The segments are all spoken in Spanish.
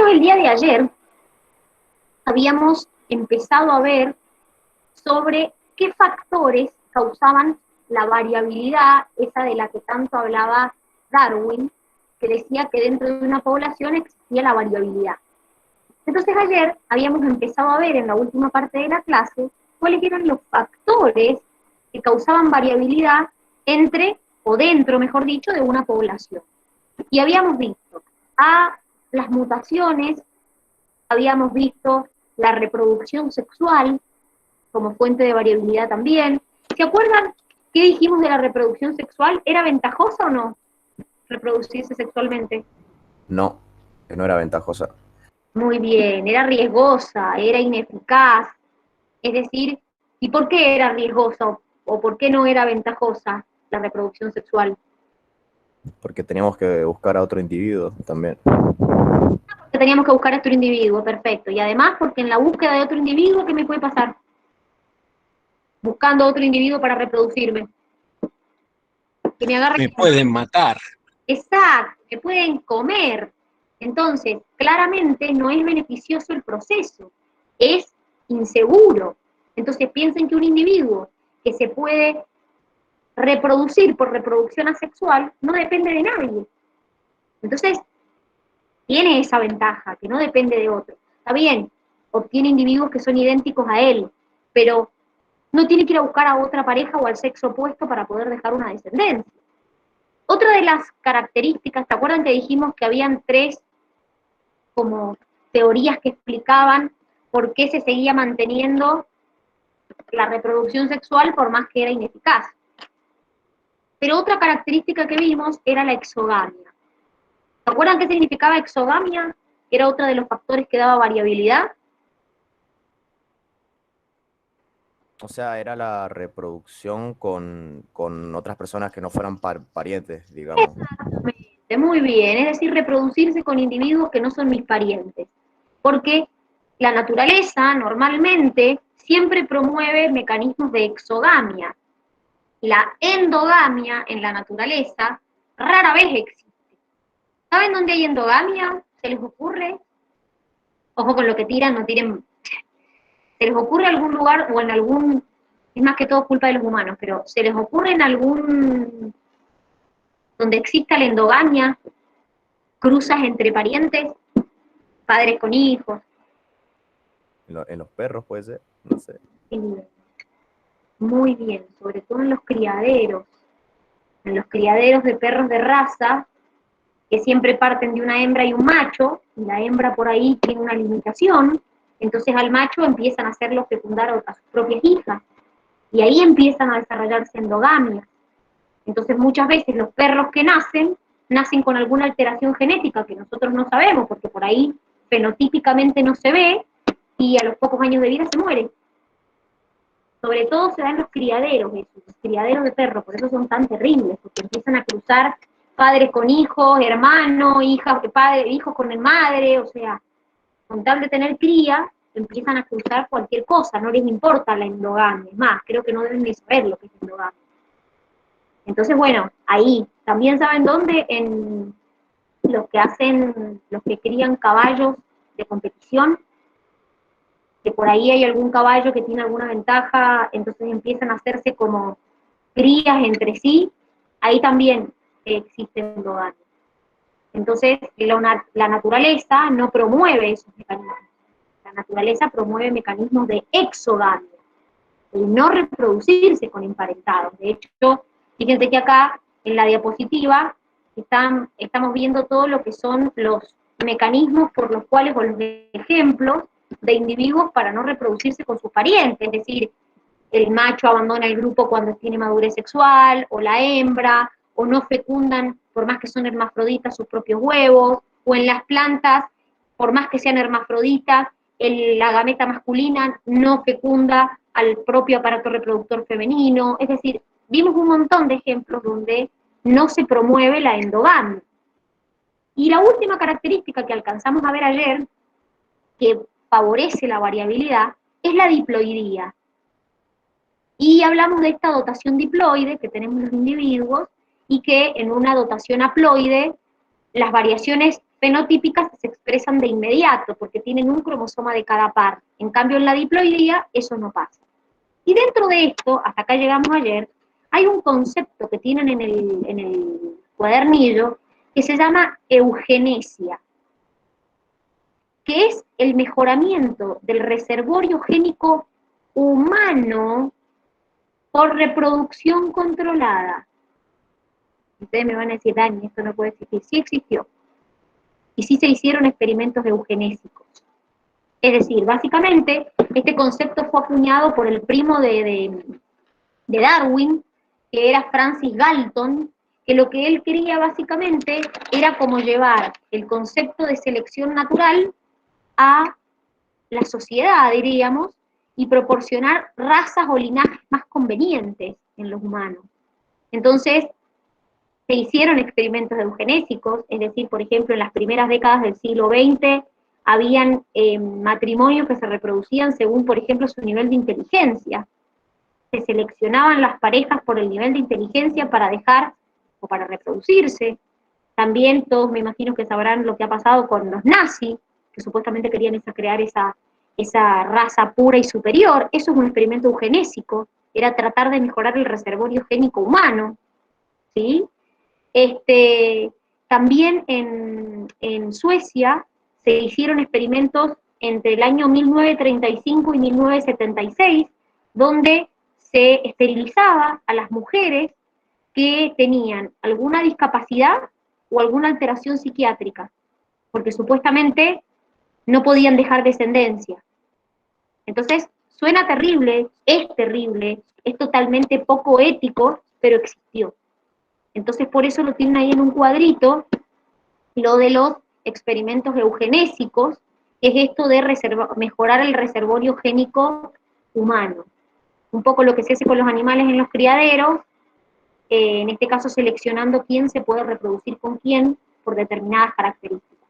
nosotros el día de ayer habíamos empezado a ver sobre qué factores causaban la variabilidad, esa de la que tanto hablaba Darwin, que decía que dentro de una población existía la variabilidad. Entonces ayer habíamos empezado a ver en la última parte de la clase cuáles eran los factores que causaban variabilidad entre, o dentro, mejor dicho, de una población. Y habíamos visto a las mutaciones, habíamos visto la reproducción sexual como fuente de variabilidad también. ¿Se acuerdan qué dijimos de la reproducción sexual? ¿Era ventajosa o no reproducirse sexualmente? No, que no era ventajosa. Muy bien, era riesgosa, era ineficaz. Es decir, ¿y por qué era riesgosa o por qué no era ventajosa la reproducción sexual? Porque teníamos que buscar a otro individuo también. Que teníamos que buscar a otro individuo, perfecto. Y además, porque en la búsqueda de otro individuo, ¿qué me puede pasar? Buscando otro individuo para reproducirme. Que me agarre. Me pueden matar. Exacto, me pueden comer. Entonces, claramente no es beneficioso el proceso, es inseguro. Entonces, piensen que un individuo que se puede reproducir por reproducción asexual no depende de nadie. Entonces, tiene esa ventaja, que no depende de otro. Está bien, obtiene individuos que son idénticos a él, pero no tiene que ir a buscar a otra pareja o al sexo opuesto para poder dejar una descendencia. Otra de las características, ¿te acuerdan que dijimos que habían tres como teorías que explicaban por qué se seguía manteniendo la reproducción sexual por más que era ineficaz? Pero otra característica que vimos era la exogamia. ¿Se acuerdan qué significaba exogamia? Era otro de los factores que daba variabilidad. O sea, era la reproducción con otras personas que no fueran parientes, digamos. Exactamente, muy bien, es decir, reproducirse con individuos que no son mis parientes. Porque la naturaleza normalmente siempre promueve mecanismos de exogamia. La endogamia en la naturaleza rara vez existe. ¿Saben dónde hay endogamia? ¿Se les ocurre? Ojo con lo que tiran, no tiren. ¿Se les ocurre algún lugar o en algún, es más que todo culpa de los humanos, pero ¿se les ocurre en algún donde exista la endogamia, cruzas entre parientes, padres con hijos? En los perros puede ser, no sé. Muy bien, sobre todo en los criaderos de perros de raza, que siempre parten de una hembra y un macho, y la hembra por ahí tiene una limitación, entonces al macho empiezan a hacerlo fecundar a sus propias hijas, y ahí empiezan a desarrollarse endogamias. Entonces muchas veces los perros que nacen con alguna alteración genética que nosotros no sabemos, porque por ahí fenotípicamente no se ve, y a los pocos años de vida se mueren. Sobre todo se dan los criaderos de perros, por eso son tan terribles, porque empiezan a cruzar padres con hijos, hermanos, hijos con madre, o sea, con tal de tener cría, empiezan a cruzar cualquier cosa, no les importa la endogamia, es más, creo que no deben ni saber lo que es endogamia. Entonces, bueno, ahí, también saben dónde, en los que crían caballos de competición, que por ahí hay algún caballo que tiene alguna ventaja, entonces empiezan a hacerse como crías entre sí, ahí también existen endogamia. Entonces, la naturaleza no promueve esos mecanismos. La naturaleza promueve mecanismos de exogamia, de no reproducirse con emparentados. De hecho, fíjense que acá, en la diapositiva, estamos viendo todo lo que son los mecanismos por los cuales, o los ejemplos de individuos para no reproducirse con sus parientes, es decir, el macho abandona el grupo cuando tiene madurez sexual, o la hembra, o no fecundan, por más que son hermafroditas, sus propios huevos, o en las plantas, por más que sean hermafroditas, la gameta masculina no fecunda al propio aparato reproductor femenino, es decir, vimos un montón de ejemplos donde no se promueve la endogamia. Y la última característica que alcanzamos a ver ayer, que favorece la variabilidad, es la diploidía. Y hablamos de esta dotación diploide que tenemos los individuos y que en una dotación haploide las variaciones fenotípicas se expresan de inmediato, porque tienen un cromosoma de cada par. En cambio, en la diploidía, eso no pasa. Y dentro de esto, hasta acá llegamos ayer, hay un concepto que tienen en el cuadernillo que se llama eugenesia, que es el mejoramiento del reservorio génico humano por reproducción controlada. Ustedes me van a decir, Dani, esto no puede existir. Sí existió. Y sí se hicieron experimentos eugenésicos. Es decir, básicamente, este concepto fue acuñado por el primo de Darwin, que era Francis Galton, que lo que él quería básicamente era como llevar el concepto de selección natural a la sociedad, diríamos, y proporcionar razas o linajes más convenientes en los humanos. Entonces, se hicieron experimentos eugenésicos, es decir, por ejemplo, en las primeras décadas del siglo XX, habían matrimonios que se reproducían según, por ejemplo, su nivel de inteligencia. Se seleccionaban las parejas por el nivel de inteligencia para dejar o para reproducirse. También todos me imagino que sabrán lo que ha pasado con los nazis, que supuestamente querían crear esa raza pura y superior. Eso es un experimento eugenésico, era tratar de mejorar el reservorio génico humano, ¿sí? También en Suecia se hicieron experimentos entre el año 1935 y 1976, donde se esterilizaba a las mujeres que tenían alguna discapacidad o alguna alteración psiquiátrica, porque supuestamente no podían dejar descendencia. Entonces, suena terrible, es totalmente poco ético, pero existió. Entonces, por eso lo tienen ahí en un cuadrito, lo de los experimentos eugenésicos, que es esto de mejorar el reservorio génico humano. Un poco lo que se hace con los animales en los criaderos, en este caso seleccionando quién se puede reproducir con quién por determinadas características.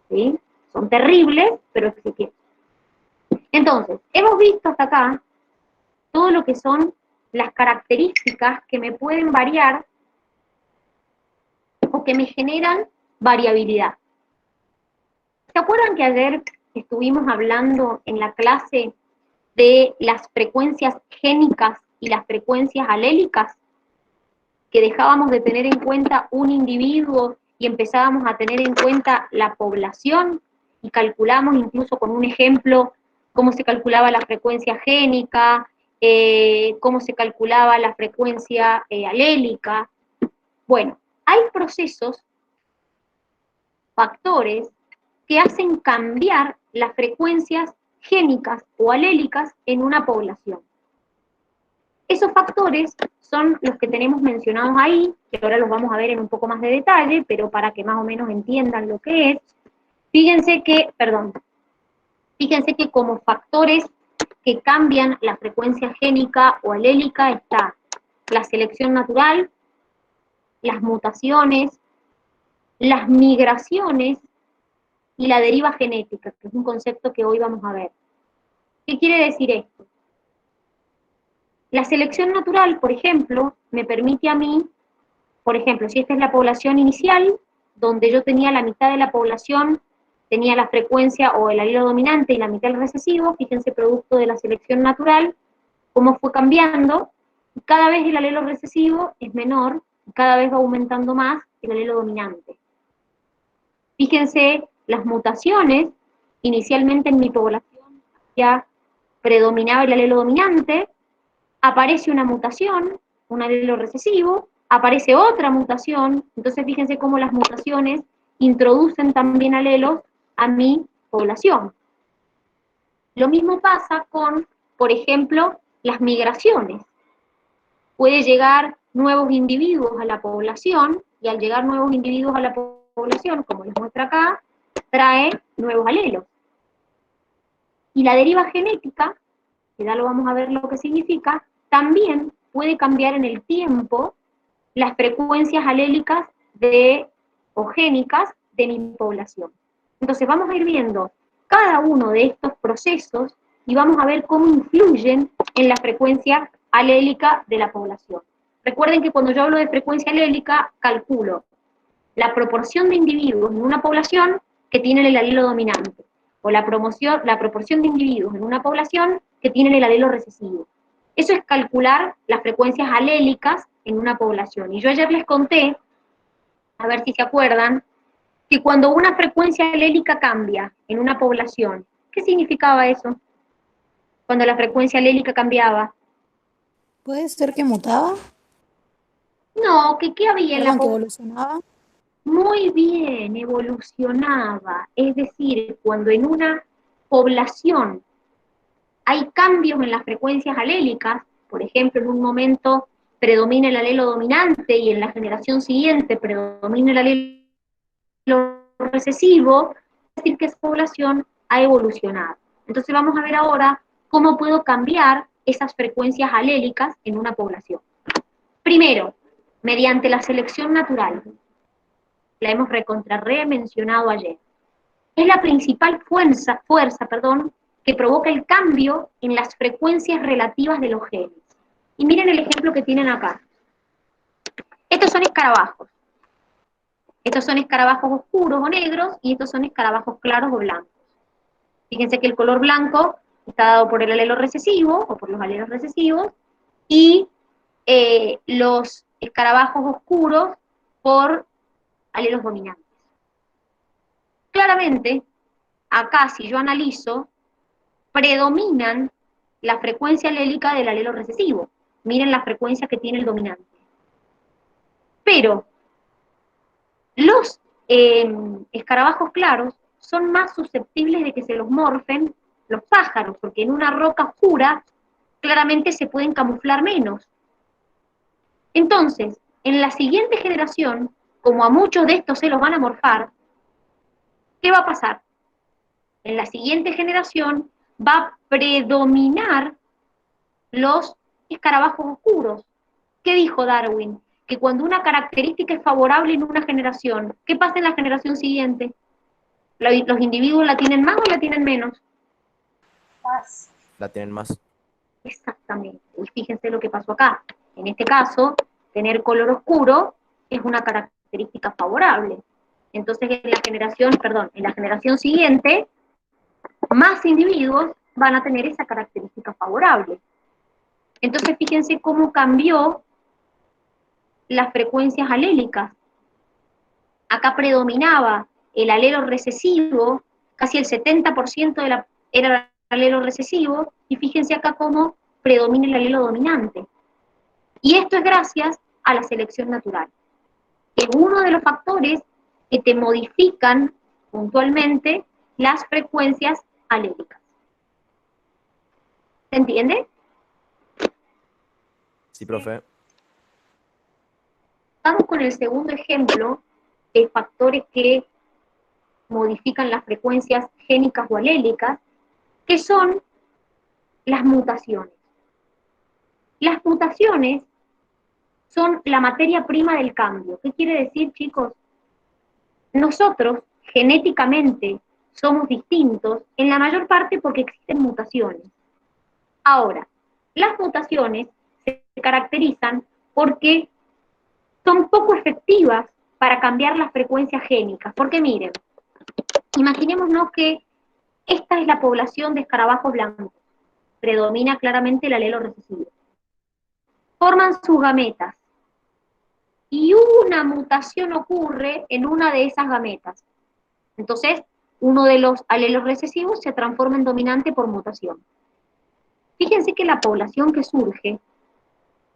¿Sí? Son terribles, pero existen. Entonces, hemos visto hasta acá todo lo que son las características que me pueden variar o que me generan variabilidad. ¿Se acuerdan que ayer estuvimos hablando en la clase de las frecuencias génicas y las frecuencias alélicas? Que dejábamos de tener en cuenta un individuo y empezábamos a tener en cuenta la población y calculamos incluso con un ejemplo cómo se calculaba la frecuencia génica, cómo se calculaba la frecuencia alélica. Bueno, hay procesos, factores, que hacen cambiar las frecuencias génicas o alélicas en una población. Esos factores son los que tenemos mencionados ahí, que ahora los vamos a ver en un poco más de detalle, pero para que más o menos entiendan lo que es. Fíjense que como factores que cambian la frecuencia génica o alélica está la selección natural, las mutaciones, las migraciones y la deriva genética, que es un concepto que hoy vamos a ver. ¿Qué quiere decir esto? La selección natural, por ejemplo, me permite a mí, por ejemplo, si esta es la población inicial, donde yo tenía la mitad de la población, tenía la frecuencia o el alelo dominante y la mitad el recesivo, fíjense, producto de la selección natural, cómo fue cambiando, y cada vez el alelo recesivo es menor, y cada vez va aumentando más el alelo dominante. Fíjense las mutaciones, inicialmente en mi población ya predominaba el alelo dominante, aparece una mutación, un alelo recesivo, aparece otra mutación, entonces fíjense cómo las mutaciones introducen también alelos a mi población. Lo mismo pasa con, por ejemplo, las migraciones. Puede llegar nuevos individuos a la población, y al llegar nuevos individuos a la población, como les muestra acá, trae nuevos alelos. Y la deriva genética, que ya lo vamos a ver lo que significa, también puede cambiar en el tiempo las frecuencias alélicas o génicas de mi población. Entonces vamos a ir viendo cada uno de estos procesos y vamos a ver cómo influyen en la frecuencia alélica de la población. Recuerden que cuando yo hablo de frecuencia alélica, calculo la proporción de individuos en una población que tienen el alelo dominante, o la proporción de individuos en una población que tienen el alelo recesivo. Eso es calcular las frecuencias alélicas en una población. Y yo ayer les conté, a ver si se acuerdan, que cuando una frecuencia alélica cambia en una población, ¿qué significaba eso? Cuando la frecuencia alélica cambiaba. ¿Puede ser que mutaba? No, que ¿qué había en la Perdón, que población? evolucionaba. Muy bien, evolucionaba. Es decir, cuando en una población hay cambios en las frecuencias alélicas, por ejemplo, en un momento predomina el alelo dominante y en la generación siguiente predomina el alelo recesivo, es decir que esa población ha evolucionado. Entonces vamos a ver ahora cómo puedo cambiar esas frecuencias alélicas en una población. Primero, mediante la selección natural. La hemos mencionado ayer. Es la principal fuerza, que provoca el cambio en las frecuencias relativas de los genes. Y miren el ejemplo que tienen acá. Estos son escarabajos. Estos son escarabajos oscuros o negros, y estos son escarabajos claros o blancos. Fíjense que el color blanco está dado por el alelo recesivo, o por los alelos recesivos, y los escarabajos oscuros por alelos dominantes. Claramente, acá si yo analizo, predominan la frecuencia alélica del alelo recesivo. Miren la frecuencia que tiene el dominante. Pero los escarabajos claros son más susceptibles de que se los morfen los pájaros, porque en una roca oscura claramente se pueden camuflar menos. Entonces, en la siguiente generación, como a muchos de estos se los van a morfar, ¿qué va a pasar? En la siguiente generación va a predominar los escarabajos oscuros. ¿Qué dijo Darwin? Que cuando una característica es favorable en una generación, ¿qué pasa en la generación siguiente? ¿Los individuos la tienen más o la tienen menos? Más. La tienen más. Exactamente. Y fíjense lo que pasó acá. En este caso, tener color oscuro es una característica favorable. Entonces, en la generación siguiente, más individuos van a tener esa característica favorable. Entonces, fíjense cómo cambió las frecuencias alélicas. Acá predominaba el alelo recesivo, casi el 70% era el alelo recesivo, y fíjense acá cómo predomina el alelo dominante. Y esto es gracias a la selección natural, que es uno de los factores que te modifican puntualmente las frecuencias alélicas. ¿Se entiende? Sí, profe. Vamos con el segundo ejemplo de factores que modifican las frecuencias génicas o alélicas, que son las mutaciones. Las mutaciones son la materia prima del cambio. ¿Qué quiere decir, chicos? Nosotros, genéticamente, somos distintos en la mayor parte porque existen mutaciones. Ahora, las mutaciones se caracterizan porque son poco efectivas para cambiar las frecuencias génicas. Porque miren, imaginémonos que esta es la población de escarabajos blancos. Predomina claramente el alelo recesivo. Forman sus gametas. Y una mutación ocurre en una de esas gametas. Entonces, uno de los alelos recesivos se transforma en dominante por mutación. Fíjense que la población que surge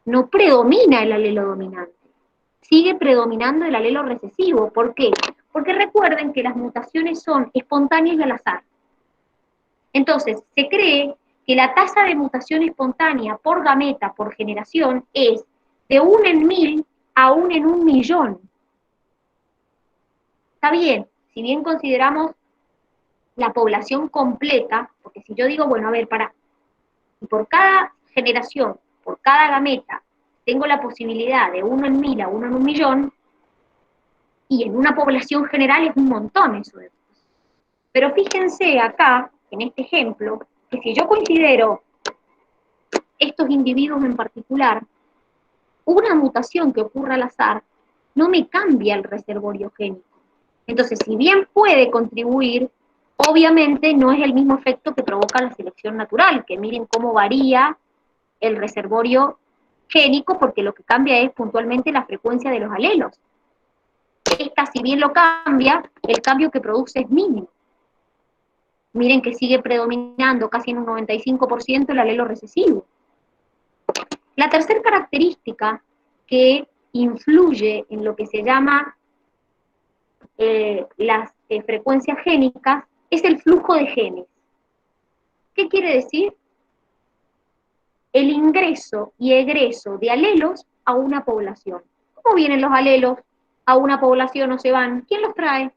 no predomina el alelo dominante, sigue predominando el alelo recesivo. ¿Por qué? Porque recuerden que las mutaciones son espontáneas y al azar. Entonces, se cree que la tasa de mutación espontánea por gameta, por generación, es de 1 en 1000 a 1 en 1.000.000. Está bien, si bien consideramos la población completa, porque si yo digo, bueno, a ver, y por cada generación, por cada gameta, tengo la posibilidad de 1 en 1000 a 1 en 1.000.000, y en una población general es un montón eso. Pero fíjense acá, en este ejemplo, que si yo considero estos individuos en particular, una mutación que ocurra al azar no me cambia el reservorio génico. Entonces, si bien puede contribuir, obviamente no es el mismo efecto que provoca la selección natural, que miren cómo varía el reservorio génico, porque lo que cambia es puntualmente la frecuencia de los alelos. Esta, si bien lo cambia, el cambio que produce es mínimo. Miren que sigue predominando casi en un 95% el alelo recesivo. La tercera característica que influye en lo que se llama las frecuencias génicas es el flujo de genes. ¿Qué quiere decir? El ingreso y egreso de alelos a una población. ¿Cómo vienen los alelos a una población o se van? ¿Quién los trae?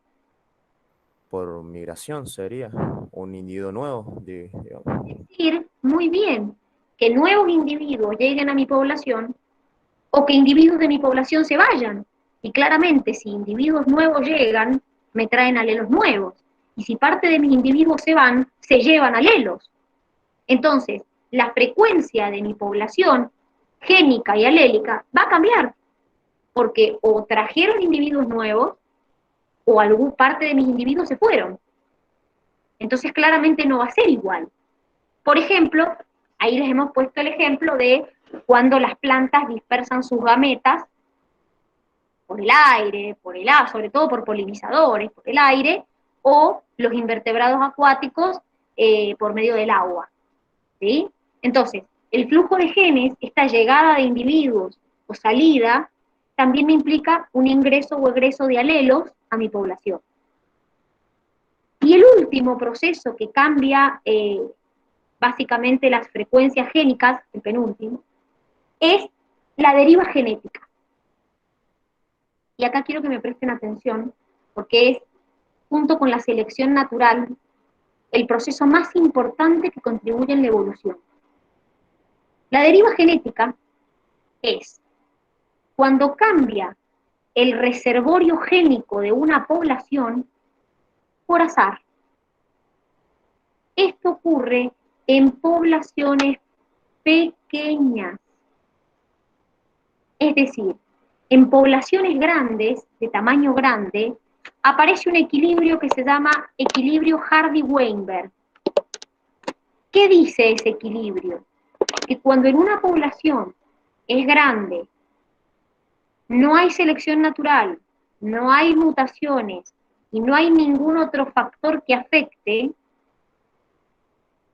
Por migración sería un individuo nuevo, digamos. Es decir, muy bien, que nuevos individuos lleguen a mi población o que individuos de mi población se vayan. Y claramente, si individuos nuevos llegan, me traen alelos nuevos. Y si parte de mis individuos se van, se llevan alelos. Entonces, la frecuencia de mi población génica y alélica va a cambiar, porque o trajeron individuos nuevos, o alguna parte de mis individuos se fueron. Entonces, claramente no va a ser igual. Por ejemplo, ahí les hemos puesto el ejemplo de cuando las plantas dispersan sus gametas por el aire, sobre todo por polinizadores, por el aire, o los invertebrados acuáticos por medio del agua. ¿Sí? Entonces, el flujo de genes, esta llegada de individuos o salida, también me implica un ingreso o egreso de alelos a mi población. Y el último proceso que cambia básicamente las frecuencias génicas, el penúltimo, es la deriva genética. Y acá quiero que me presten atención, porque es, junto con la selección natural, el proceso más importante que contribuye en la evolución. La deriva genética es cuando cambia el reservorio génico de una población por azar. Esto ocurre en poblaciones pequeñas. Es decir, en poblaciones grandes, de tamaño grande, aparece un equilibrio que se llama equilibrio Hardy-Weinberg. ¿Qué dice ese equilibrio? Que cuando en una población es grande, no hay selección natural, no hay mutaciones y no hay ningún otro factor que afecte,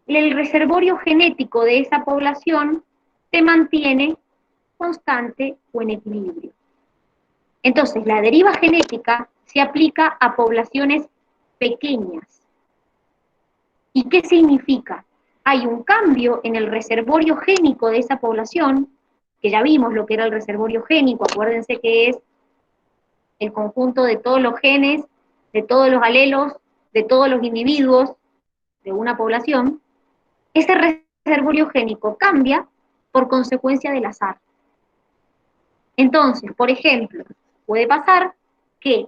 el reservorio genético de esa población se mantiene constante o en equilibrio. Entonces, la deriva genética se aplica a poblaciones pequeñas. ¿Y qué significa? Hay un cambio en el reservorio génico de esa población, que ya vimos lo que era el reservorio génico, acuérdense que es el conjunto de todos los genes, de todos los alelos, de todos los individuos de una población. Ese reservorio génico cambia por consecuencia del azar. Entonces, por ejemplo, puede pasar que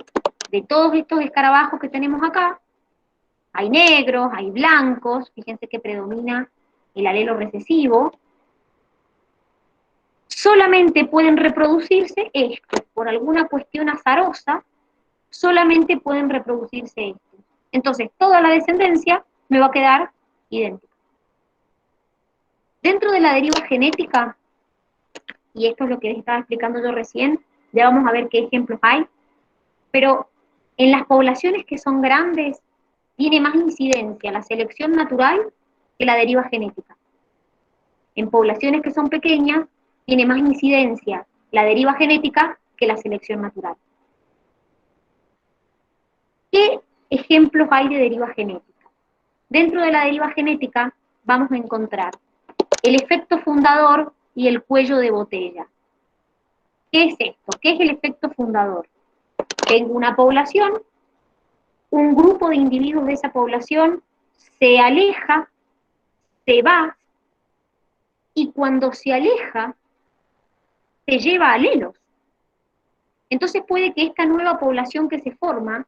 de todos estos escarabajos que tenemos acá, hay negros, hay blancos, fíjense que predomina el alelo recesivo, solamente pueden reproducirse estos, por alguna cuestión azarosa, solamente pueden reproducirse estos. Entonces, toda la descendencia me va a quedar idéntica. Dentro de la deriva genética, y esto es lo que les estaba explicando yo recién, ya vamos a ver qué ejemplos hay, pero en las poblaciones que son grandes, tiene más incidencia la selección natural que la deriva genética. En poblaciones que son pequeñas, tiene más incidencia la deriva genética que la selección natural. ¿Qué ejemplos hay de deriva genética? Dentro de la deriva genética vamos a encontrar el efecto fundador y el cuello de botella. ¿Qué es esto? ¿Qué es el efecto fundador? Tengo una población, un grupo de individuos de esa población se aleja, se va, y cuando se aleja, se lleva alelos. Entonces puede que esta nueva población que se forma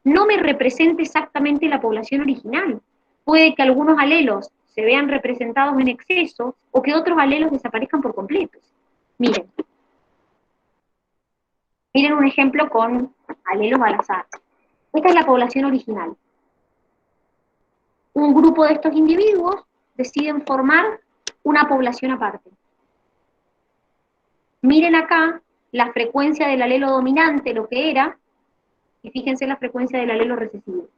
no me represente exactamente la población original. Puede que algunos alelos se vean representados en exceso o que otros alelos desaparezcan por completo. Miren, Miren un ejemplo con alelos al azar. Esta es la población original. Un grupo de estos individuos deciden formar una población aparte. Miren acá la frecuencia del alelo dominante, lo que era, y fíjense la frecuencia del alelo recesivo.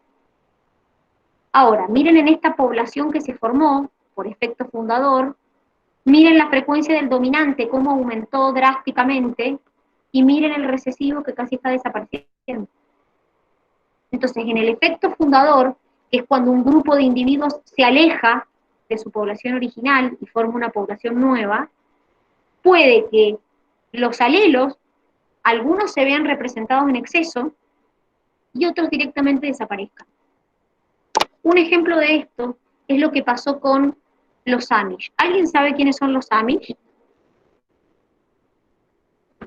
Ahora, miren en esta población que se formó por efecto fundador, miren la frecuencia del dominante, cómo aumentó drásticamente, y miren el recesivo que casi está desapareciendo. Entonces, en el efecto fundador, que es cuando un grupo de individuos se aleja de su población original y forma una población nueva, puede que los alelos, algunos se vean representados en exceso y otros directamente desaparezcan. Un ejemplo de esto es lo que pasó con los Amish. ¿Alguien sabe quiénes son los Amish?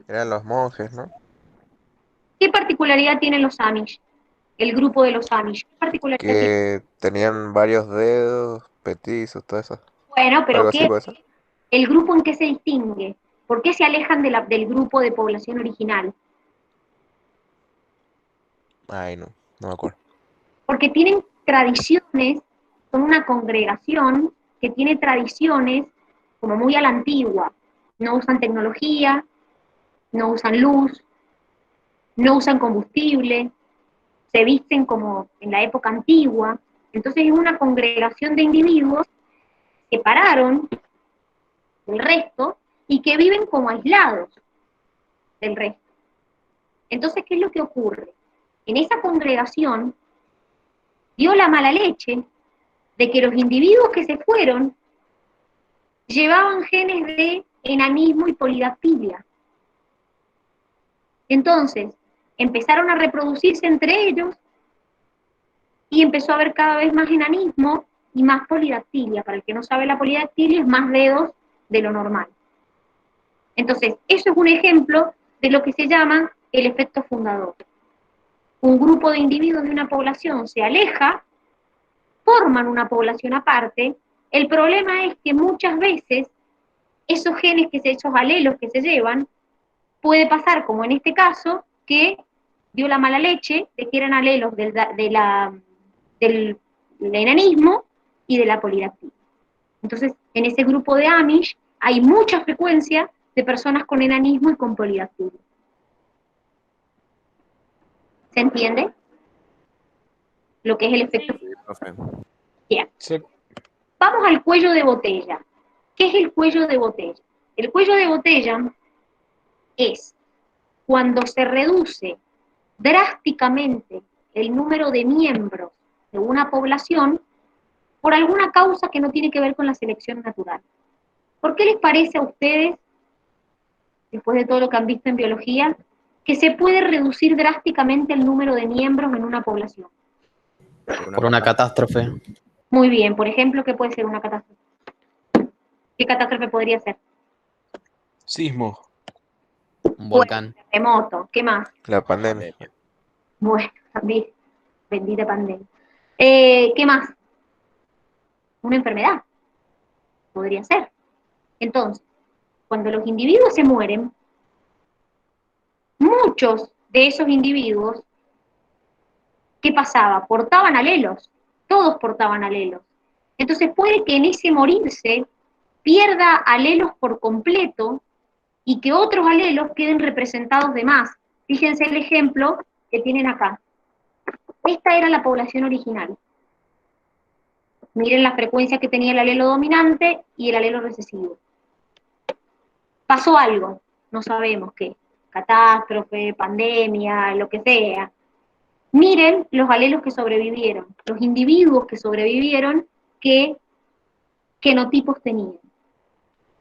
Eran los monjes, ¿no? ¿Qué particularidad tienen los Amish? El grupo de los Amish. ¿Qué particularidad tiene? Que tenían varios dedos, petizos, todo eso. Bueno, pero Algo así ¿qué? puede ser. ¿El grupo en qué se distingue? ¿Por qué se alejan del grupo de población original? Ay, no me acuerdo. Porque tienen tradiciones, son una congregación que tiene tradiciones como muy a la antigua. No usan tecnología, no usan luz, no usan combustible, se visten como en la época antigua. Entonces es una congregación de individuos que pararon del resto y que viven como aislados del resto. Entonces, ¿qué es lo que ocurre? En esa congregación dio la mala leche de que los individuos que se fueron llevaban genes de enanismo y polidactilia. Entonces, empezaron a reproducirse entre ellos y empezó a haber cada vez más enanismo y más polidactilia. Para el que no sabe, la polidactilia es más dedos de lo normal. Entonces, eso es un ejemplo de lo que se llama el efecto fundador. Un grupo de individuos de una población se aleja, forman una población aparte. El problema es que muchas veces esos genes, esos alelos que se llevan, puede pasar, como en este caso, que dio la mala leche de que eran alelos del enanismo y de la polidactilia. Entonces, en ese grupo de Amish hay mucha frecuencia de personas con enanismo y con polidactilia. ¿Se entiende? Lo que es el efecto. Sí, profe. Bien. Sí. Vamos al cuello de botella. ¿Qué es el cuello de botella? El cuello de botella es cuando se reduce drásticamente el número de miembros de una población por alguna causa que no tiene que ver con la selección natural. ¿Por qué les parece a ustedes, después de todo lo que han visto en biología, que se puede reducir drásticamente el número de miembros en una población? Por una catástrofe. Muy bien, por ejemplo, ¿qué puede ser una catástrofe? ¿Qué catástrofe podría ser? Sismo. Un volcán. Terremoto, ¿qué más? La pandemia. Bueno, también, bendita pandemia. ¿Qué más? Una enfermedad, podría ser. Entonces, cuando los individuos se mueren, muchos de esos individuos, ¿qué pasaba? Portaban alelos, todos portaban alelos. Entonces puede que en ese morirse pierda alelos por completo y que otros alelos queden representados de más. Fíjense el ejemplo que tienen acá. Esta era la población original. Miren la frecuencia que tenía el alelo dominante y el alelo recesivo. Pasó algo, no sabemos qué, catástrofe, pandemia, lo que sea. Miren los alelos que sobrevivieron, los individuos que sobrevivieron, qué genotipos tenían.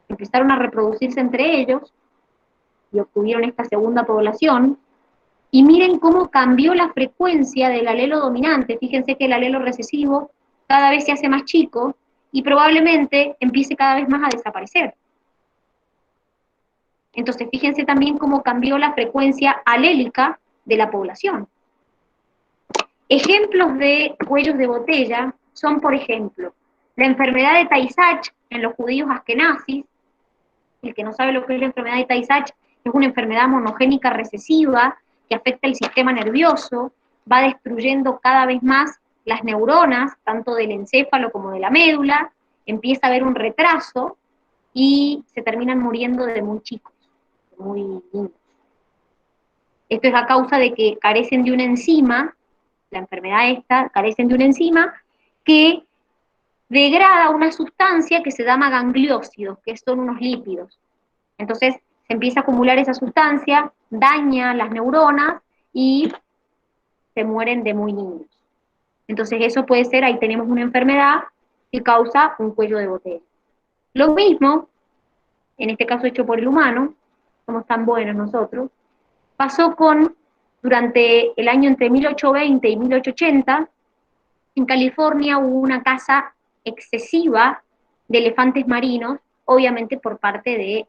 Empezaron a reproducirse entre ellos y obtuvieron esta segunda población, y miren cómo cambió la frecuencia del alelo dominante. Fíjense que el alelo recesivo cada vez se hace más chico y probablemente empiece cada vez más a desaparecer. Entonces, fíjense también cómo cambió la frecuencia alélica de la población. Ejemplos de cuellos de botella son, por ejemplo, la enfermedad de Tay-Sachs en los judíos askenazis. El que no sabe lo que es la enfermedad de Tay-Sachs es una enfermedad monogénica recesiva que afecta el sistema nervioso, va destruyendo cada vez más las neuronas, tanto del encéfalo como de la médula, empieza a haber un retraso y se terminan muriendo de muy chicos, de muy niños. Esto es a causa de que carecen de una enzima, la enfermedad esta, carecen de una enzima que degrada una sustancia que se llama gangliósidos, que son unos lípidos. Entonces se empieza a acumular esa sustancia, daña las neuronas y se mueren de muy niños. Entonces eso puede ser, ahí tenemos una enfermedad que causa un cuello de botella. Lo mismo, en este caso hecho por el humano, somos tan buenos nosotros, pasó durante el año entre 1820 y 1880, en California hubo una caza excesiva de elefantes marinos, obviamente por parte de...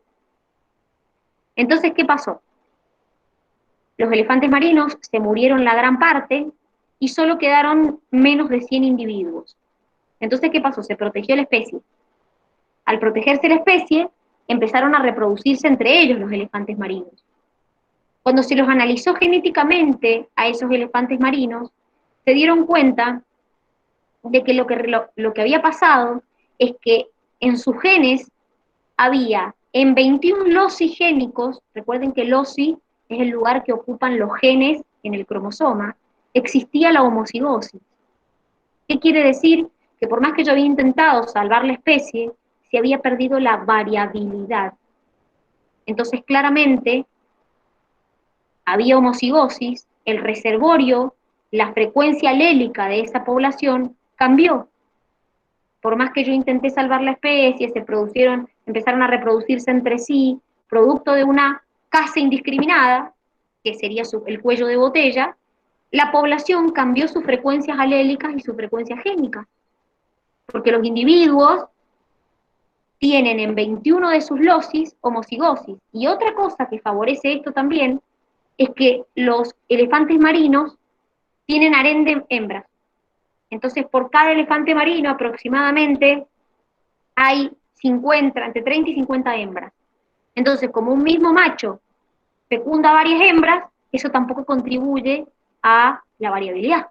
Entonces, ¿qué pasó? Los elefantes marinos se murieron la gran parte y solo quedaron menos de 100 individuos. Entonces, ¿qué pasó? Se protegió la especie. Al protegerse la especie, empezaron a reproducirse entre ellos los elefantes marinos. Cuando se los analizó genéticamente a esos elefantes marinos, se dieron cuenta de que lo que había pasado es que en sus genes había en 21 loci génicos, recuerden que loci es el lugar que ocupan los genes en el cromosoma, existía la homocigosis. ¿Qué quiere decir? Que por más que yo había intentado salvar la especie, se había perdido la variabilidad. Entonces, claramente, había homocigosis, el reservorio, la frecuencia alélica de esa población cambió. Por más que yo intenté salvar la especie, empezaron a reproducirse entre sí, producto de una caza indiscriminada, que sería el cuello de botella, la población cambió sus frecuencias alélicas y sus frecuencias génicas. Porque los individuos tienen en 21 de sus locis homocigosis. Y otra cosa que favorece esto también es que los elefantes marinos tienen harén de hembras. Entonces, por cada elefante marino aproximadamente hay entre 30 y 50 hembras. Entonces, como un mismo macho fecunda varias hembras, eso tampoco contribuye a la variabilidad.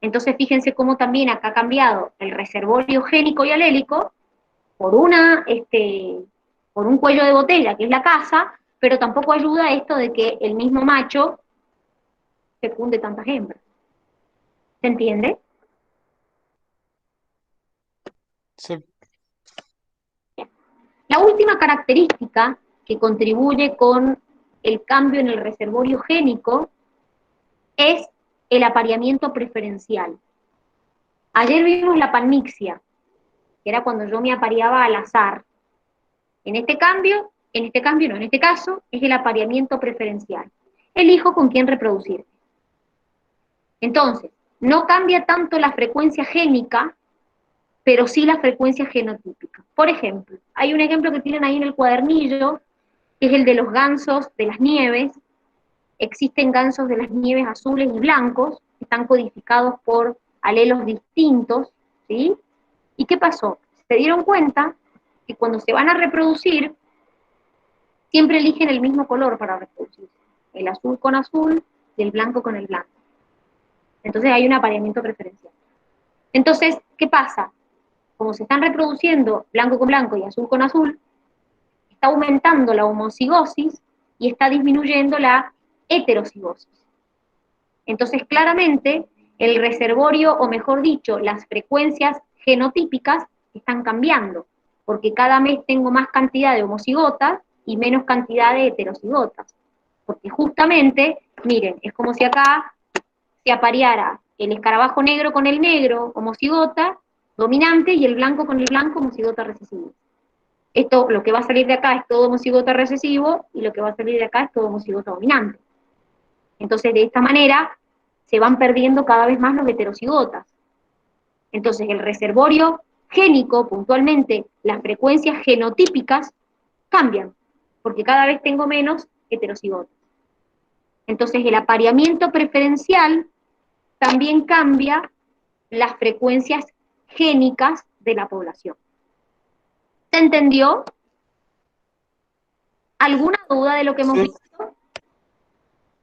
Entonces, fíjense cómo también acá ha cambiado el reservorio génico y alélico por un cuello de botella, que es la caza, pero tampoco ayuda esto de que el mismo macho fecunde tantas hembras. ¿Se entiende? Sí. La última característica que contribuye con el cambio en el reservorio génico es el apareamiento preferencial. Ayer vimos la panmixia, que era cuando yo me apareaba al azar. En este caso, es el apareamiento preferencial. Elijo con quién reproducir. Entonces, no cambia tanto la frecuencia génica, pero sí la frecuencia genotípica. Por ejemplo, hay un ejemplo que tienen ahí en el cuadernillo, que es el de los gansos de las nieves. Existen gansos de las nieves azules y blancos, que están codificados por alelos distintos, ¿sí? ¿Y qué pasó? Se dieron cuenta que cuando se van a reproducir, siempre eligen el mismo color para reproducirse, el azul con azul y el blanco con el blanco. Entonces hay un apareamiento preferencial. Entonces, ¿qué pasa? Como se están reproduciendo blanco con blanco y azul con azul, está aumentando la homocigosis y está disminuyendo la heterocigosis. Entonces, claramente, el reservorio, o mejor dicho, las frecuencias genotípicas están cambiando, porque cada mes tengo más cantidad de homocigotas y menos cantidad de heterocigotas. Porque justamente, miren, es como si acá se apareara el escarabajo negro con el negro, homocigota, dominante, y el blanco con el blanco, homocigota recesivo. Esto, lo que va a salir de acá es todo homocigota recesivo, y lo que va a salir de acá es todo homocigota dominante. Entonces, de esta manera, se van perdiendo cada vez más los heterocigotas. Entonces, el reservorio génico, puntualmente, las frecuencias genotípicas, cambian, porque cada vez tengo menos heterocigotas. Entonces, el apareamiento preferencial también cambia las frecuencias génicas de la población. ¿Se entendió? ¿Alguna duda de lo que hemos Sí. visto?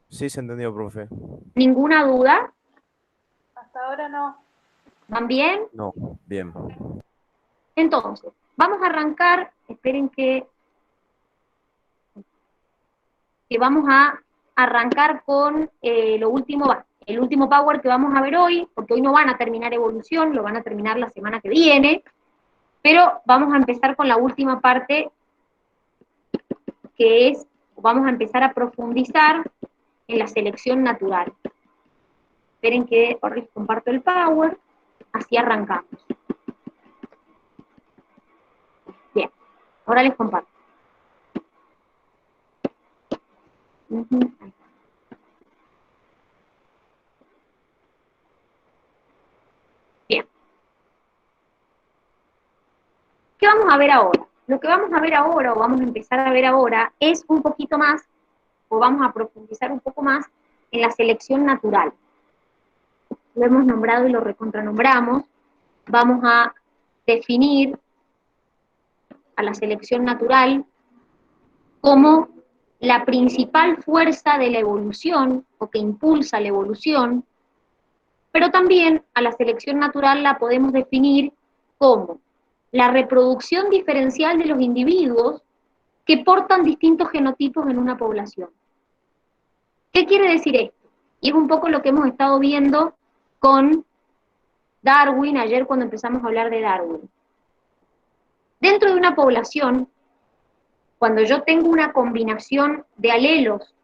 Sí, se entendió, profe. ¿Ninguna duda? Hasta ahora no. ¿Van bien? No, bien. Entonces, vamos a arrancar, esperen que vamos a arrancar con el último power que vamos a ver hoy, porque hoy no van a terminar evolución, lo van a terminar la semana que viene, pero vamos a empezar con la última parte, que es, vamos a empezar a profundizar en la selección natural. Esperen que ahora les comparto el power, así arrancamos. Bien, ahora les comparto. Ujú. Bien. ¿Qué vamos a ver ahora? Lo que vamos a ver ahora, o vamos a empezar a ver ahora, es un poquito más, o vamos a profundizar un poco más en la selección natural. Lo hemos nombrado y lo recontranombramos. Vamos a definir a la selección natural como la principal fuerza de la evolución, o que impulsa la evolución, pero también a la selección natural la podemos definir como la reproducción diferencial de los individuos que portan distintos genotipos en una población. ¿Qué quiere decir esto? Y es un poco lo que hemos estado viendo con Darwin, ayer cuando empezamos a hablar de Darwin. Dentro de una población, cuando yo tengo una combinación de alelos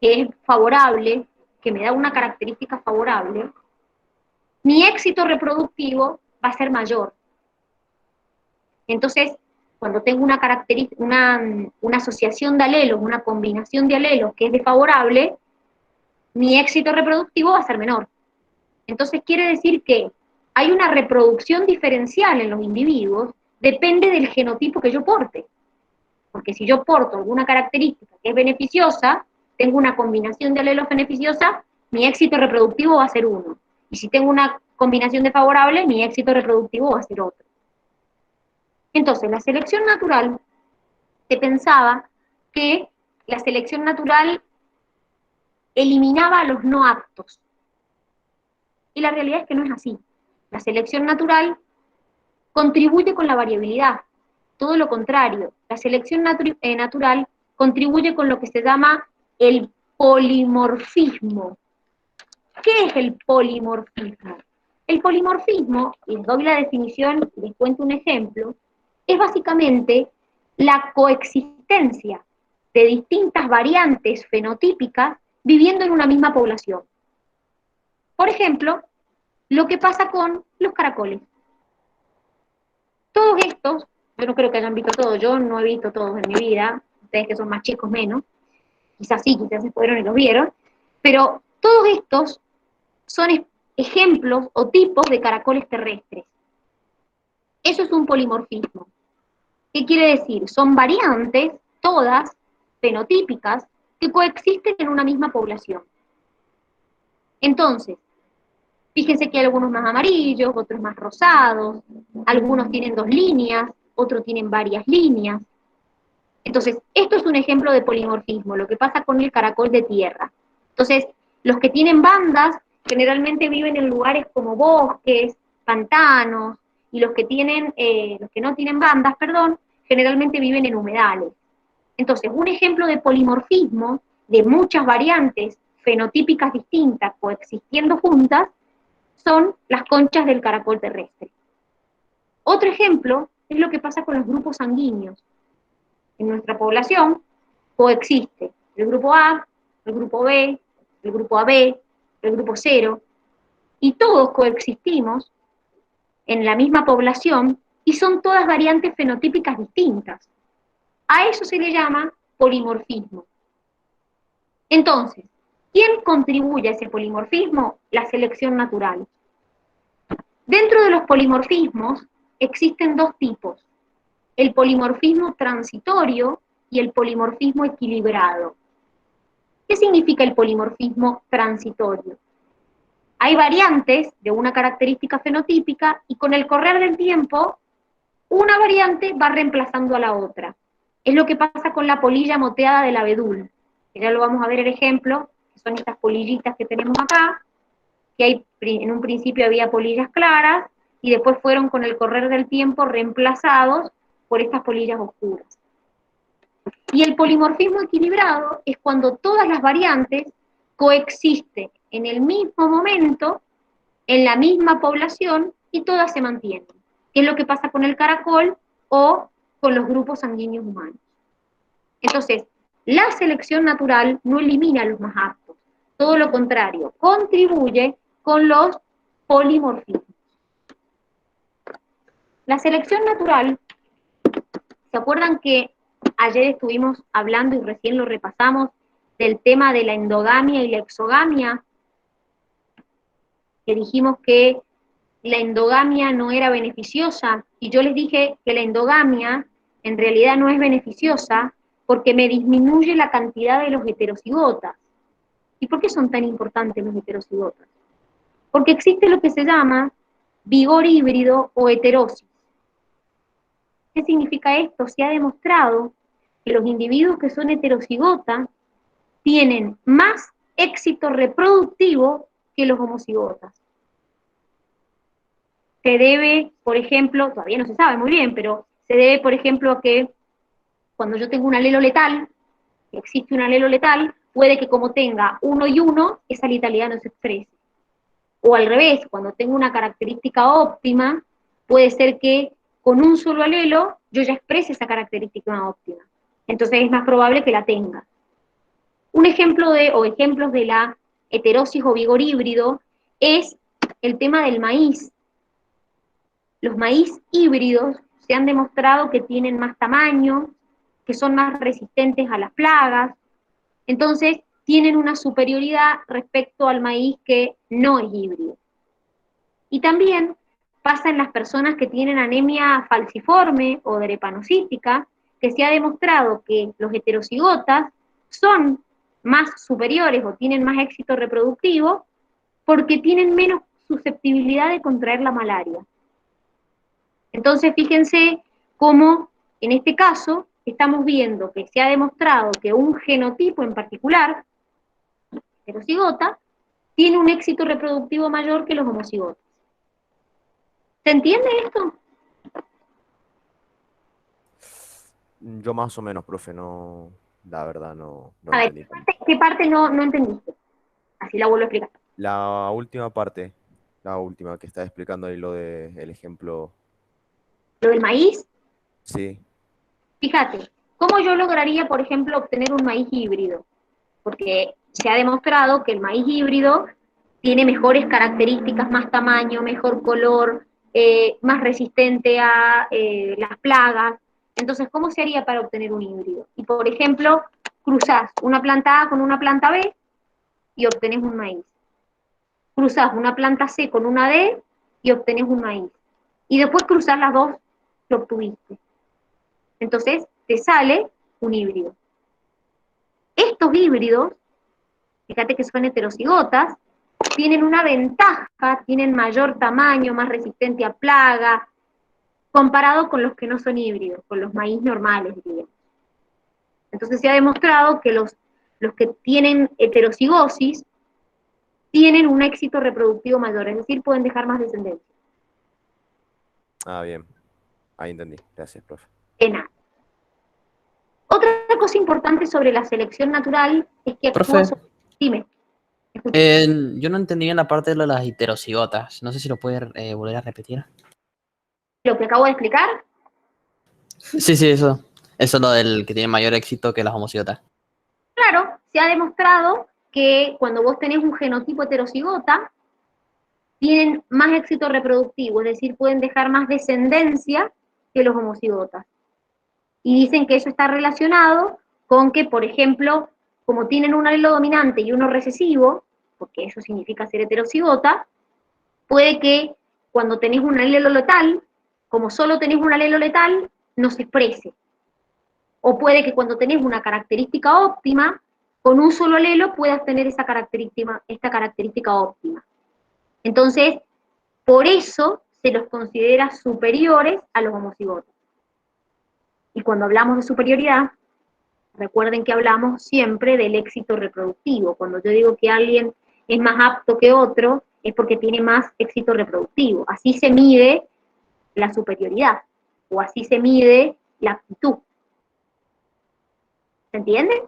que es favorable, que me da una característica favorable, mi éxito reproductivo va a ser mayor. Entonces, cuando tengo una asociación de alelos, una combinación de alelos que es desfavorable, mi éxito reproductivo va a ser menor. Entonces quiere decir que hay una reproducción diferencial en los individuos, depende del genotipo que yo porte. Porque si yo porto alguna característica que es beneficiosa, tengo una combinación de alelos beneficiosa, mi éxito reproductivo va a ser 1. Y si tengo una combinación desfavorable, mi éxito reproductivo va a ser otro. Entonces, la selección natural, se pensaba que la selección natural eliminaba a los no aptos. Y la realidad es que no es así. La selección natural contribuye con la variabilidad. Todo lo contrario, la selección natural contribuye con lo que se llama el polimorfismo. ¿Qué es el polimorfismo? El polimorfismo, y les doy la definición, les cuento un ejemplo, es básicamente la coexistencia de distintas variantes fenotípicas viviendo en una misma población. Por ejemplo, lo que pasa con los caracoles. Todos estos, yo no creo que hayan visto todos, yo no he visto todos en mi vida, ustedes que son más chicos menos, quizás sí, quizás se fueron y los vieron, pero todos estos son ejemplos o tipos de caracoles terrestres. Eso es un polimorfismo. ¿Qué quiere decir? Son variantes, todas, fenotípicas, que coexisten en una misma población. Entonces, fíjense que hay algunos más amarillos, otros más rosados, algunos tienen 2 líneas, otros tienen varias líneas. Entonces, esto es un ejemplo de polimorfismo, lo que pasa con el caracol de tierra. Entonces, los que tienen bandas generalmente viven en lugares como bosques, pantanos, y los que no tienen bandas, generalmente viven en humedales. Entonces, un ejemplo de polimorfismo, de muchas variantes fenotípicas distintas coexistiendo juntas, son las conchas del caracol terrestre. Otro ejemplo es lo que pasa con los grupos sanguíneos. En nuestra población coexiste el grupo A, el grupo B, el grupo AB, el grupo 0, y todos coexistimos en la misma población y son todas variantes fenotípicas distintas. A eso se le llama polimorfismo. Entonces, ¿quién contribuye a ese polimorfismo? La selección natural. Dentro de los polimorfismos existen 2 tipos, el polimorfismo transitorio y el polimorfismo equilibrado. ¿Qué significa el polimorfismo transitorio? Hay variantes de una característica fenotípica y con el correr del tiempo, una variante va reemplazando a la otra. Es lo que pasa con la polilla moteada del abedul, que ya lo vamos a ver el ejemplo, que son estas polillitas que tenemos acá, que en un principio había polillas claras, y después fueron con el correr del tiempo reemplazados por estas polillas oscuras. Y el polimorfismo equilibrado es cuando todas las variantes coexisten en el mismo momento, en la misma población, y todas se mantienen, que es lo que pasa con el caracol o con los grupos sanguíneos humanos. Entonces, la selección natural no elimina a los más aptos, todo lo contrario, contribuye con los polimorfismos. La selección natural, ¿se acuerdan que ayer estuvimos hablando y recién lo repasamos del tema de la endogamia y la exogamia? Que dijimos que la endogamia no era beneficiosa, y yo les dije que la endogamia en realidad no es beneficiosa porque me disminuye la cantidad de los heterocigotas. ¿Y por qué son tan importantes los heterocigotas? Porque existe lo que se llama vigor híbrido o heterosis. ¿Qué significa esto? Se ha demostrado que los individuos que son heterocigotas tienen más éxito reproductivo que los homocigotas. Se debe, por ejemplo, todavía no se sabe muy bien, pero se debe, por ejemplo, a que cuando yo tengo un alelo letal, que existe un alelo letal, puede que como tenga 1 y 1, esa letalidad no se exprese. O al revés, cuando tengo una característica óptima, puede ser que con un solo alelo yo ya exprese esa característica óptima. Entonces es más probable que la tenga. Un ejemplo o ejemplos de la heterosis o vigor híbrido es el tema del maíz. Los maíz híbridos se han demostrado que tienen más tamaño, que son más resistentes a las plagas, entonces tienen una superioridad respecto al maíz que no es híbrido. Y también pasa en las personas que tienen anemia falciforme o drepanocítica, que se ha demostrado que los heterocigotas son más superiores o tienen más éxito reproductivo porque tienen menos susceptibilidad de contraer la malaria. Entonces, fíjense cómo, en este caso, estamos viendo que se ha demostrado que un genotipo en particular, heterocigota, tiene un éxito reproductivo mayor que los homocigotas. ¿Se entiende esto? Yo más o menos, profe, no, la verdad no A ver, entendí. ¿qué parte no entendiste? Así la vuelvo a explicar. La última parte, la última que está explicando ahí lo del ejemplo. Lo del maíz, Sí, fíjate, ¿cómo yo lograría, por ejemplo, obtener un maíz híbrido? Porque se ha demostrado que el maíz híbrido tiene mejores características, más tamaño, mejor color, más resistente a las plagas. Entonces, ¿cómo se haría para obtener un híbrido? Y, por ejemplo, cruzás una planta A con una planta B y obtenés un maíz. Cruzás una planta C con una D y obtenés un maíz. Y después cruzás las dos que obtuviste. Entonces, te sale un híbrido. Estos híbridos, fíjate que son heterocigotas, tienen una ventaja, tienen mayor tamaño, más resistente a plaga, comparado con los que no son híbridos, con los maíz normales, digamos. Entonces se ha demostrado que los que tienen heterocigosis tienen un éxito reproductivo mayor, es decir, pueden dejar más descendencia. ah, bien, ahí entendí, gracias, profe. De nada. Otra cosa importante sobre la selección natural es que actúa Profe. sobre... Dime. Yo no entendí en la parte de lo de las heterocigotas. No sé si lo puede volver a repetir. Lo que acabo de explicar, Sí, eso. Eso es lo del que tiene mayor éxito que las homocigotas. claro, se ha demostrado que cuando vos tenés un genotipo heterocigota, tienen más éxito reproductivo, es decir, pueden dejar más descendencia que los homocigotas. Y dicen que eso está relacionado con que, por ejemplo, como tienen un alelo dominante y uno recesivo, porque eso significa ser heterocigota, puede que cuando tenés un alelo letal, como solo tenés un alelo letal, no se exprese. O puede que cuando tenés una característica óptima, con un solo alelo puedas tener esta característica óptima. Entonces, por eso se los considera superiores a los homocigotos. Y cuando hablamos de superioridad, recuerden que hablamos siempre del éxito reproductivo. Cuando yo digo que alguien es más apto que otro, es porque tiene más éxito reproductivo. Así se mide la superioridad, o así se mide la aptitud. ¿Se entiende?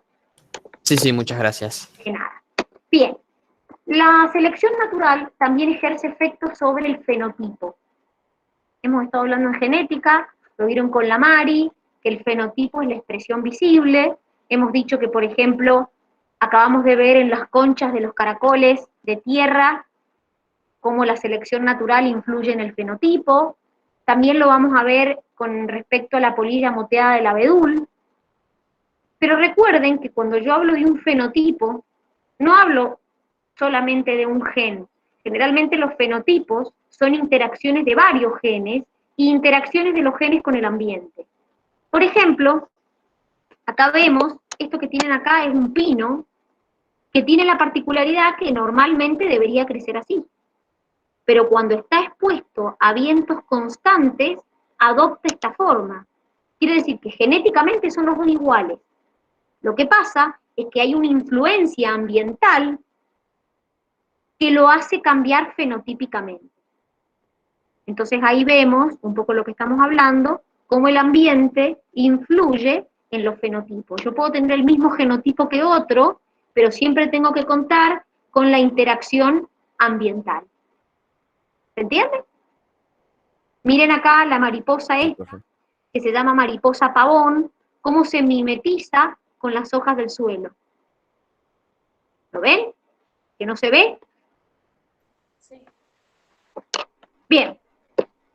Sí, sí, muchas gracias. De nada. Bien. La selección natural también ejerce efectos sobre el fenotipo. Hemos estado hablando de genética, lo vieron con la Mari, que el fenotipo es la expresión visible. Hemos dicho que, por ejemplo, acabamos de ver en las conchas de los caracoles de tierra cómo la selección natural influye en el fenotipo. También lo vamos a ver con respecto a la polilla moteada del abedul. Pero recuerden que cuando yo hablo de un fenotipo, no hablo solamente de un gen. Generalmente los fenotipos son interacciones de varios genes y interacciones de los genes con el ambiente. Por ejemplo, acá vemos, esto que tienen acá es un pino, que tiene la particularidad que normalmente debería crecer así. Pero cuando está expuesto a vientos constantes, adopta esta forma. Quiere decir que genéticamente son los dos iguales. Lo que pasa es que hay una influencia ambiental que lo hace cambiar fenotípicamente. Entonces ahí vemos un poco lo que estamos hablando, cómo el ambiente influye en los fenotipos. Yo puedo tener el mismo genotipo que otro, pero siempre tengo que contar con la interacción ambiental. ¿Se entiende? Miren acá la mariposa esta, que se llama mariposa pavón, cómo se mimetiza con las hojas del suelo. ¿Lo ven? ¿Que no se ve? Sí. Bien,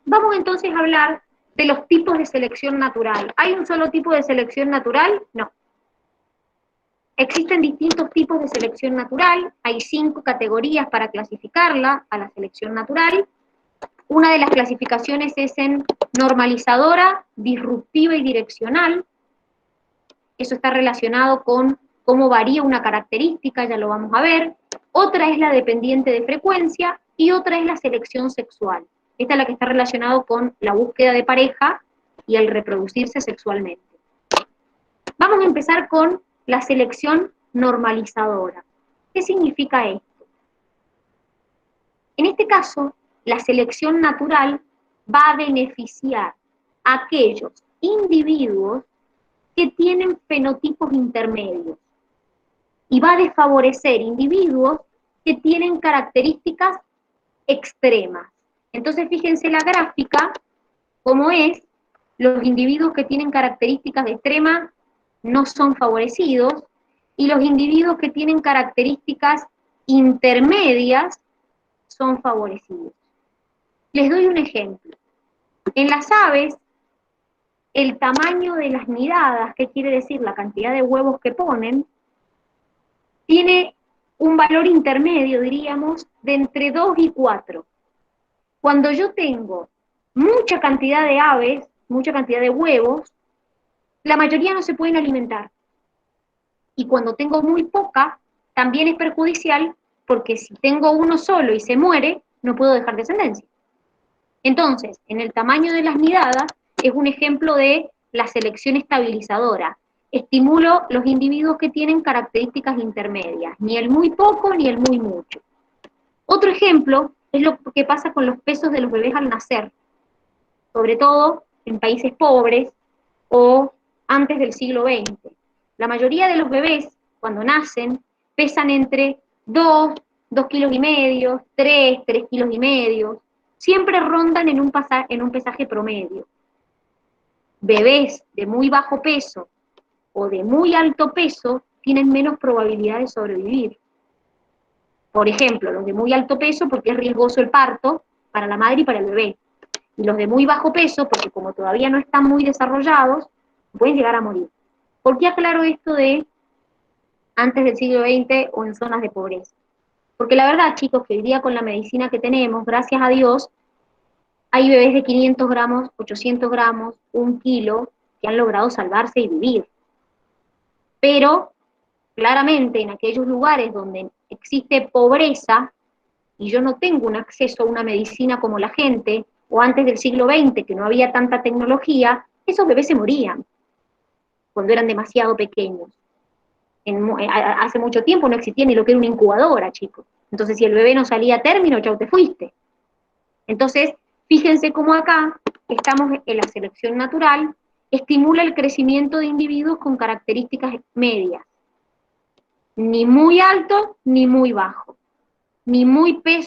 vamos entonces a hablar de los tipos de selección natural. ¿Hay un solo tipo de selección natural? No. Existen distintos tipos de selección natural, hay 5 categorías para clasificarla a la selección natural. Una de las clasificaciones es en normalizadora, disruptiva y direccional. Eso está relacionado con cómo varía una característica, ya lo vamos a ver. Otra es la dependiente de frecuencia y otra es la selección sexual. Esta es la que está relacionada con la búsqueda de pareja y el reproducirse sexualmente. Vamos a empezar con la selección normalizadora. ¿Qué significa esto? En este caso, la selección natural va a beneficiar a aquellos individuos que tienen fenotipos intermedios y va a desfavorecer individuos que tienen características extremas. Entonces, fíjense la gráfica, cómo es, los individuos que tienen características extremas no son favorecidos, y los individuos que tienen características intermedias son favorecidos. Les doy un ejemplo. En las aves, el tamaño de las nidadas, que quiere decir la cantidad de huevos que ponen, tiene un valor intermedio, diríamos, de entre 2 y 4. Cuando yo tengo mucha cantidad de aves, mucha cantidad de huevos, la mayoría no se pueden alimentar. Y cuando tengo muy poca, también es perjudicial, porque si tengo uno solo y se muere, no puedo dejar descendencia. Entonces, en el tamaño de las nidadas, es un ejemplo de la selección estabilizadora. Estimulo los individuos que tienen características intermedias, ni el muy poco ni el muy mucho. Otro ejemplo es lo que pasa con los pesos de los bebés al nacer, sobre todo en países pobres o antes del siglo XX. La mayoría de los bebés, cuando nacen, pesan entre 2, 2 kilos y medio, 3, 3 kilos y medio, siempre rondan en un pesaje promedio. Bebés de muy bajo peso o de muy alto peso tienen menos probabilidad de sobrevivir. Por ejemplo, los de muy alto peso porque es riesgoso el parto para la madre y para el bebé. Y los de muy bajo peso porque como todavía no están muy desarrollados, pueden llegar a morir. ¿Por qué aclaro esto de antes del siglo XX o en zonas de pobreza? Porque la verdad, chicos, que hoy día con la medicina que tenemos, gracias a Dios, hay bebés de 500 gramos, 800 gramos, 1 kilo, que han logrado salvarse y vivir. Pero, claramente, en aquellos lugares donde existe pobreza, y yo no tengo un acceso a una medicina como la gente, o antes del siglo XX, que no había tanta tecnología, esos bebés se morían. cuando eran demasiado pequeños. Hace mucho tiempo no existía ni lo que era una incubadora, chicos. Entonces, si el bebé no salía a término, chau, te fuiste. Entonces, fíjense cómo acá estamos en la selección natural, estimula el crecimiento de individuos con características medias. Ni muy alto, ni muy bajo. Ni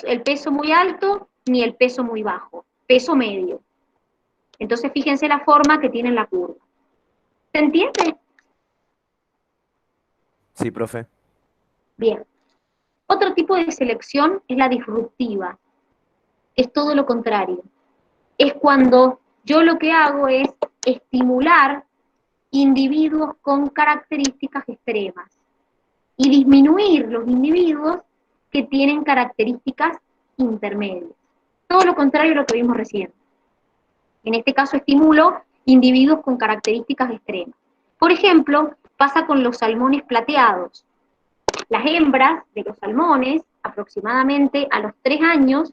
el peso muy alto, ni el peso muy bajo. Peso medio. Entonces, fíjense la forma que tiene la curva. ¿Se entiende? Sí, profe. Bien. Otro tipo de selección es la disruptiva. Es todo lo contrario. Es cuando yo lo que hago es estimular individuos con características extremas y disminuir los individuos que tienen características intermedias. Todo lo contrario a lo que vimos recién. En este caso estimulo individuos con características extremas. Por ejemplo, pasa con los salmones plateados. Las hembras de los salmones, aproximadamente a los 3 años,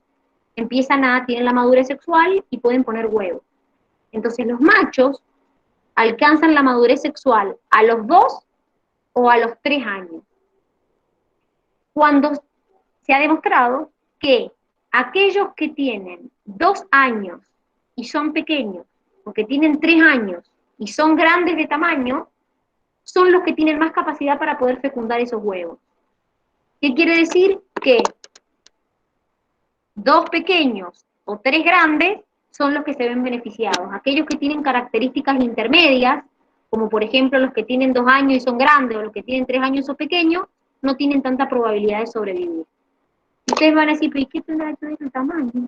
tienen la madurez sexual y pueden poner huevos. Entonces los machos alcanzan la madurez sexual a los 2 o a los 3 años. Cuando se ha demostrado que aquellos que tienen 2 años y son pequeños, o que tienen 3 años y son grandes de tamaño, son los que tienen más capacidad para poder fecundar esos huevos. ¿Qué quiere decir? Que 2 pequeños o 3 grandes son los que se ven beneficiados. Aquellos que tienen características intermedias, como por ejemplo los que tienen 2 años y son grandes, o los que tienen 3 años y son pequeños, no tienen tanta probabilidad de sobrevivir. Y ustedes van a decir, ¿pero qué tendrá que ver el tamaño?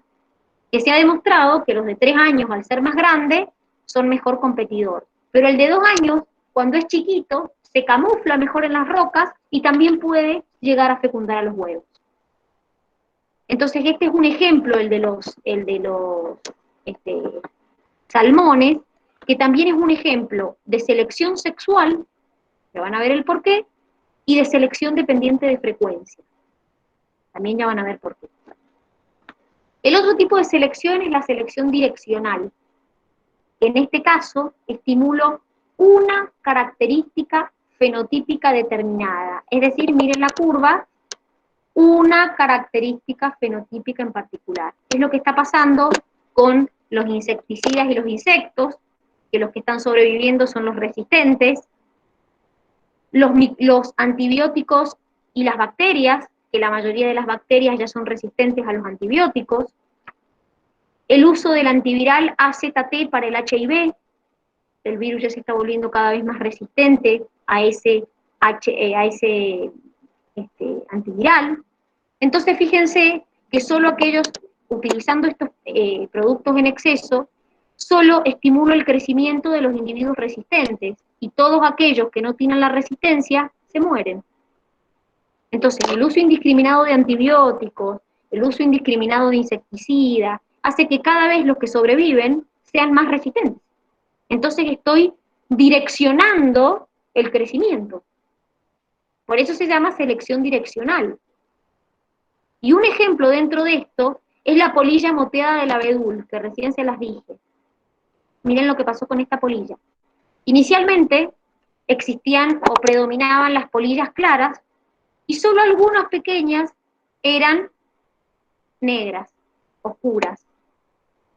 Que se ha demostrado que los de 3 años, al ser más grandes, son mejor competidor. Pero el de 2 años, cuando es chiquito, se camufla mejor en las rocas y también puede llegar a fecundar a los huevos. Entonces este es un ejemplo, el de los salmones, que también es un ejemplo de selección sexual, que van a ver el porqué, y de selección dependiente de frecuencia. También ya van a ver por qué. El otro tipo de selección es la selección direccional. En este caso, estimulo una característica fenotípica determinada. Es decir, miren la curva, una característica fenotípica en particular. Es lo que está pasando con los insecticidas y los insectos, que los que están sobreviviendo son los resistentes, los antibióticos y las bacterias, que la mayoría de las bacterias ya son resistentes a los antibióticos, el uso del antiviral AZT para el HIV, el virus ya se está volviendo cada vez más resistente a ese antiviral. Entonces fíjense que solo aquellos utilizando estos productos en exceso, solo estimulo el crecimiento de los individuos resistentes, y todos aquellos que no tienen la resistencia se mueren. Entonces el uso indiscriminado de antibióticos, el uso indiscriminado de insecticidas, hace que cada vez los que sobreviven sean más resistentes. Entonces estoy direccionando el crecimiento. Por eso se llama selección direccional. Y un ejemplo dentro de esto es la polilla moteada del abedul, que recién se las dije. Miren lo que pasó con esta polilla. Inicialmente existían o predominaban las polillas claras, y solo algunas pequeñas eran negras, oscuras.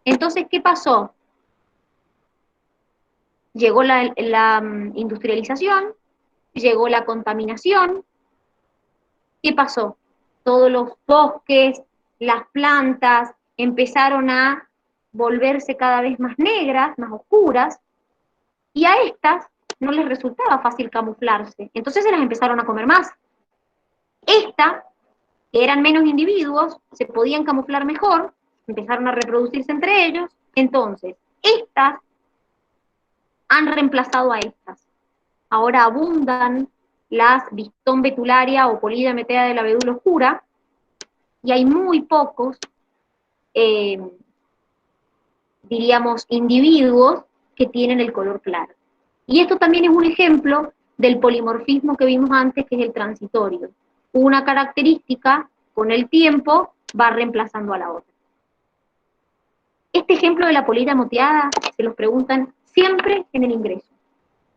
Entonces, ¿qué pasó? Llegó la industrialización, llegó la contaminación. ¿Qué pasó? Todos los bosques, las plantas, empezaron a volverse cada vez más negras, más oscuras, y a estas no les resultaba fácil camuflarse, entonces se las empezaron a comer más. Estas, que eran menos individuos, se podían camuflar mejor, empezaron a reproducirse entre ellos, entonces estas han reemplazado a estas. Ahora abundan las Viston betularia o polilla moteada del abedul oscura, y hay muy pocos, diríamos, individuos que tienen el color claro. Y esto también es un ejemplo del polimorfismo que vimos antes, que es el transitorio. Una característica, con el tiempo, va reemplazando a la otra. Este ejemplo de la polilla moteada se los preguntan siempre en el ingreso.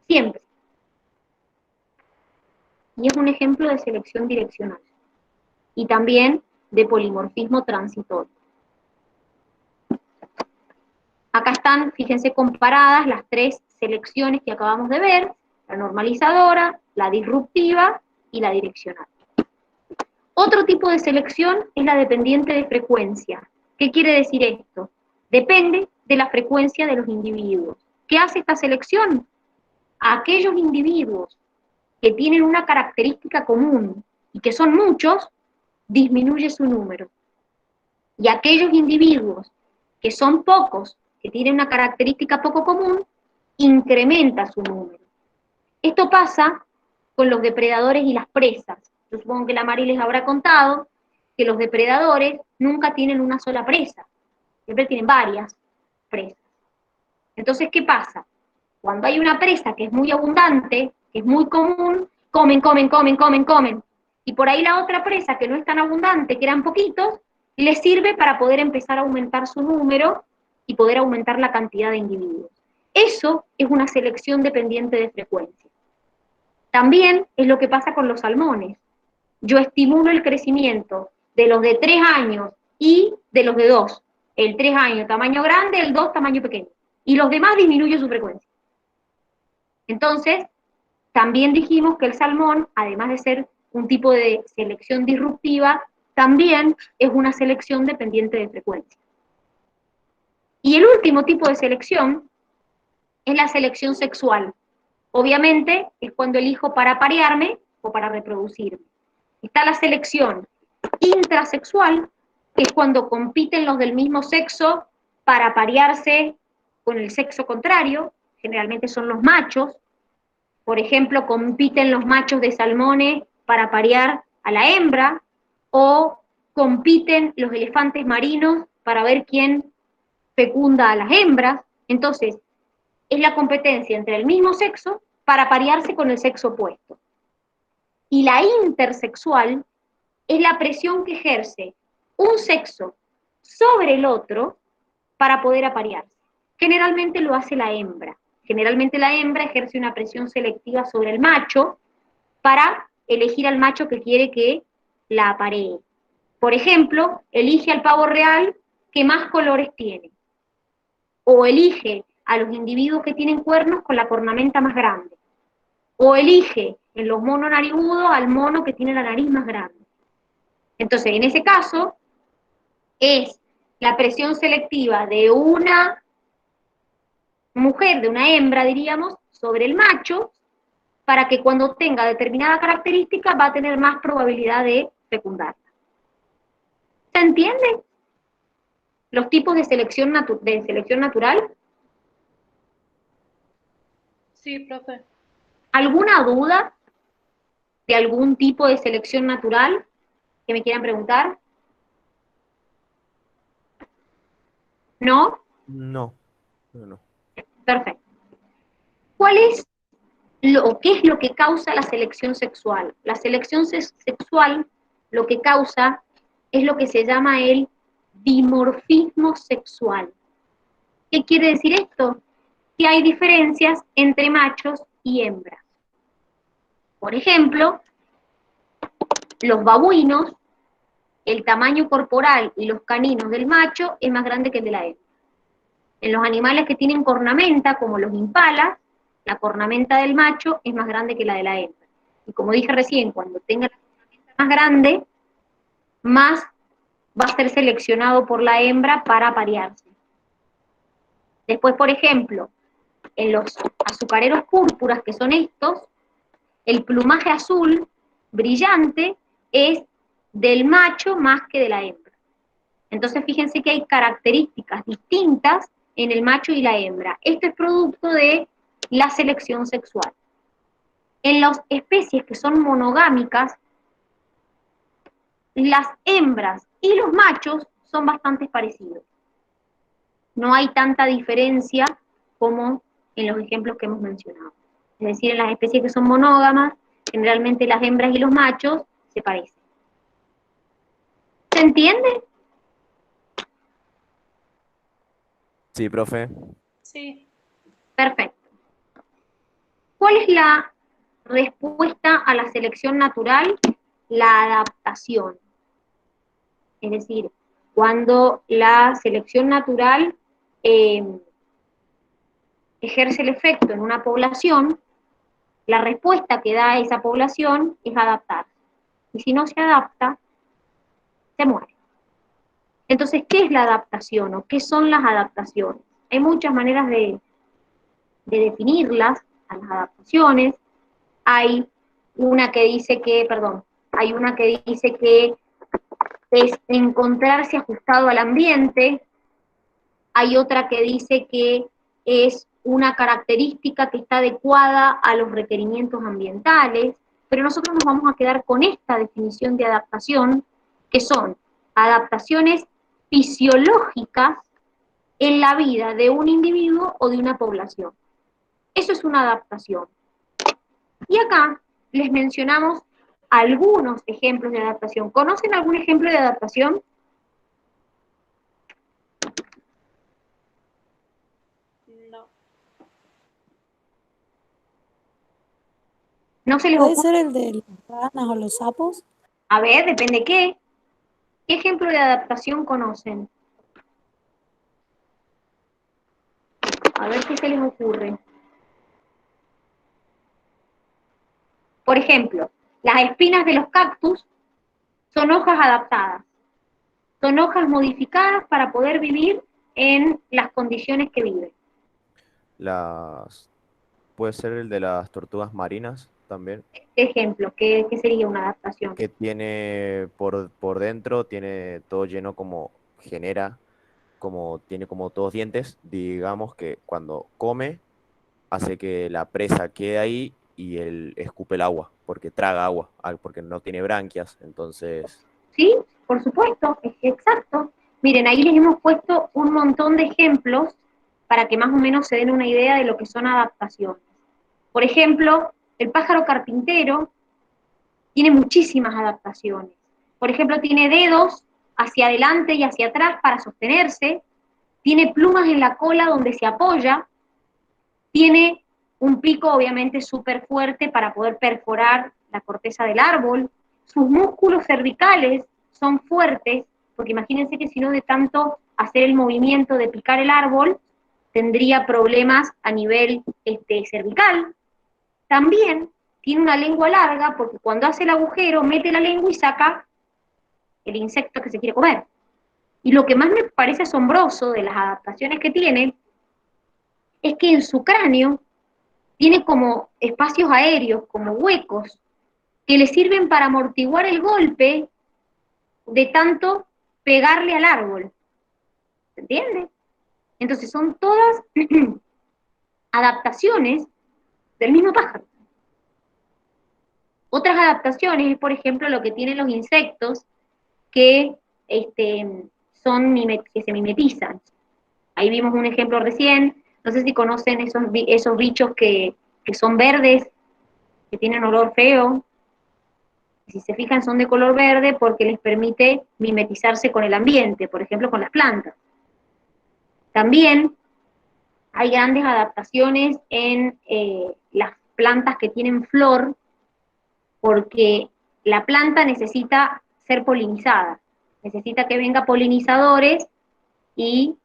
Siempre. y es un ejemplo de selección direccional. Y también de polimorfismo transitorio. Acá están, fíjense, comparadas las tres selecciones que acabamos de ver, la normalizadora, la disruptiva y la direccional. Otro tipo de selección es la dependiente de frecuencia. ¿Qué quiere decir esto? Depende de la frecuencia de los individuos. ¿Qué hace esta selección? A aquellos individuos que tienen una característica común y que son muchos, disminuye su número. Y aquellos individuos que son pocos, que tienen una característica poco común, incrementa su número. Esto pasa con los depredadores y las presas. Yo supongo que la Mari les habrá contado que los depredadores nunca tienen una sola presa, siempre tienen varias presas. Entonces, ¿qué pasa? Cuando hay una presa que es muy abundante, que es muy común, comen, comen, comen, comen, comen. Y por ahí la otra presa que no es tan abundante, que eran poquitos, les sirve para poder empezar a aumentar su número y poder aumentar la cantidad de individuos. Eso es una selección dependiente de frecuencia. También es lo que pasa con los salmones. Yo estimulo el crecimiento de los de 3 años y de los de 2. El 3 años tamaño grande, el 2 tamaño pequeño. Y los demás disminuyo su frecuencia. Entonces, también dijimos que el salmón, además de ser un tipo de selección disruptiva, también es una selección dependiente de frecuencia. Y el último tipo de selección es la selección sexual. Obviamente es cuando elijo para aparearme o para reproducirme. Está la selección intrasexual, que es cuando compiten los del mismo sexo para aparearse con el sexo contrario, generalmente son los machos. Por ejemplo, compiten los machos de salmones para aparear a la hembra, o compiten los elefantes marinos para ver quién fecunda a las hembras. Entonces, es la competencia entre el mismo sexo para aparearse con el sexo opuesto. Y la intersexual es la presión que ejerce un sexo sobre el otro para poder aparearse. Generalmente lo hace la hembra. Generalmente la hembra ejerce una presión selectiva sobre el macho para elegir al macho que quiere que la aparee. Por ejemplo, elige al pavo real que más colores tiene. O elige a los individuos que tienen cuernos con la cornamenta más grande. O elige en los monos narigudos al mono que tiene la nariz más grande. Entonces, en ese caso, es la presión selectiva de una mujer, de una hembra, diríamos, sobre el macho, para que cuando tenga determinada característica va a tener más probabilidad de fecundarla. ¿Se entiende? Los tipos de selección natural. Sí, profe. ¿Alguna duda de algún tipo de selección natural que me quieran preguntar? ¿No? No, no. Perfecto. ¿Qué es lo que causa la selección sexual? La selección sexual lo que causa es lo que se llama el dimorfismo sexual. ¿Qué quiere decir esto? Que hay diferencias entre machos y hembras. Por ejemplo, los babuinos, el tamaño corporal y los caninos del macho es más grande que el de la hembra. En los animales que tienen cornamenta, como los impalas, la cornamenta del macho es más grande que la de la hembra. Y como dije recién, cuando tenga la cornamenta más grande, más va a ser seleccionado por la hembra para aparearse. Después, por ejemplo, en los azucareros púrpuras, que son estos, el plumaje azul brillante es del macho más que de la hembra. Entonces, fíjense que hay características distintas en el macho y la hembra. Esto es producto de la selección sexual. En las especies que son monogámicas, las hembras y los machos son bastante parecidos. No hay tanta diferencia como en los ejemplos que hemos mencionado. Es decir, en las especies que son monógamas, generalmente las hembras y los machos se parecen. ¿Se entiende? Sí, profe. Sí. Perfecto. ¿Cuál es la respuesta a la selección natural, la adaptación. Es decir, cuando la selección natural ejerce el efecto en una población, la respuesta que da esa población es adaptarse. Y si no se adapta, se muere. Entonces, ¿qué es la adaptación o qué son las adaptaciones? Hay muchas maneras de definirlas, a las adaptaciones. Hay una que dice que es encontrarse ajustado al ambiente. Hay otra que dice que es una característica que está adecuada a los requerimientos ambientales, pero nosotros nos vamos a quedar con esta definición de adaptación, que son adaptaciones fisiológicas en la vida de un individuo o de una población. Eso es una adaptación. Y acá les mencionamos algunos ejemplos de adaptación. ¿Conocen algún ejemplo de adaptación? No. ¿No se les ¿Puede ocurre? ser el de las ranas o los sapos? A ver, depende qué. ¿Qué ejemplo de adaptación conocen? A ver qué se les ocurre. Por ejemplo, las espinas de los cactus son hojas adaptadas. Son hojas modificadas para poder vivir en las condiciones que viven. Puede ser el de las tortugas marinas también, Este ejemplo, ¿qué sería una adaptación? que tiene por dentro, tiene todo lleno tiene como todos dientes, digamos que cuando come, hace que la presa quede ahí y él escupe el agua, porque traga agua, porque no tiene branquias, entonces... Sí, por supuesto, es exacto. Miren, ahí les hemos puesto un montón de ejemplos para que más o menos se den una idea de lo que son adaptaciones. Por ejemplo, el pájaro carpintero tiene muchísimas adaptaciones. Por ejemplo, tiene dedos hacia adelante y hacia atrás para sostenerse, tiene plumas en la cola donde se apoya, tiene un pico obviamente súper fuerte para poder perforar la corteza del árbol, sus músculos cervicales son fuertes, porque imagínense que si no de tanto hacer el movimiento de picar el árbol, tendría problemas a nivel cervical. También tiene una lengua larga, porque cuando hace el agujero, mete la lengua y saca el insecto que se quiere comer. Y lo que más me parece asombroso de las adaptaciones que tiene, es que en su cráneo tiene como espacios aéreos, como huecos, que le sirven para amortiguar el golpe de tanto pegarle al árbol. ¿Se entiende? Entonces son todas adaptaciones del mismo pájaro. Otras adaptaciones es, por ejemplo, lo que tienen los insectos que, que se mimetizan. Ahí vimos un ejemplo recién. No sé si conocen esos bichos que son verdes, que tienen olor feo. Si se fijan, son de color verde porque les permite mimetizarse con el ambiente, por ejemplo, con las plantas. También hay grandes adaptaciones en las plantas que tienen flor, porque la planta necesita ser polinizada, necesita que vengan polinizadores y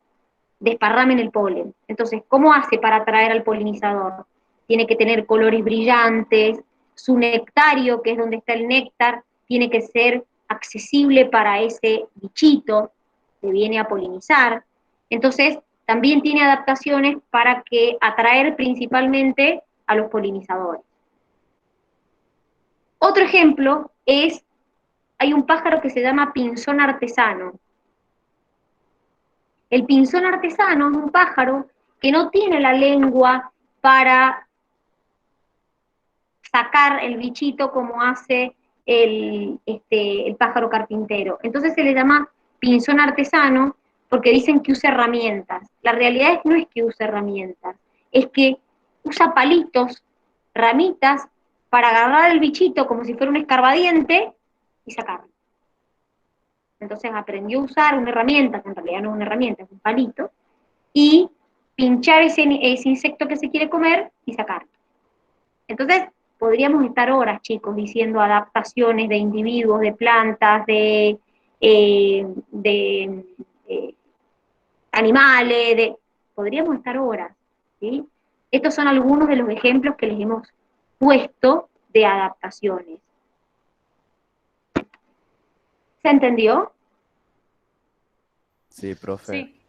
desparramen el polen. Entonces, ¿cómo hace para atraer al polinizador? Tiene que tener colores brillantes, su nectario, que es donde está el néctar, tiene que ser accesible para ese bichito que viene a polinizar. Entonces, también tiene adaptaciones para atraer principalmente a los polinizadores. Otro ejemplo hay un pájaro que se llama pinzón artesano. El pinzón artesano es un pájaro que no tiene la lengua para sacar el bichito como hace el pájaro carpintero. Entonces se le llama pinzón artesano porque dicen que usa herramientas. La realidad no es que use herramientas, es que usa palitos, ramitas, para agarrar el bichito como si fuera un escarbadiente y sacarlo. Entonces aprendió a usar una herramienta, que en realidad no es una herramienta, es un palito, y pinchar ese insecto que se quiere comer y sacarlo. Entonces, podríamos estar horas, chicos, diciendo adaptaciones de individuos, de plantas, de animales, podríamos estar horas, ¿sí? Estos son algunos de los ejemplos que les hemos puesto de adaptaciones. ¿Se entendió? Sí, profe. Sí.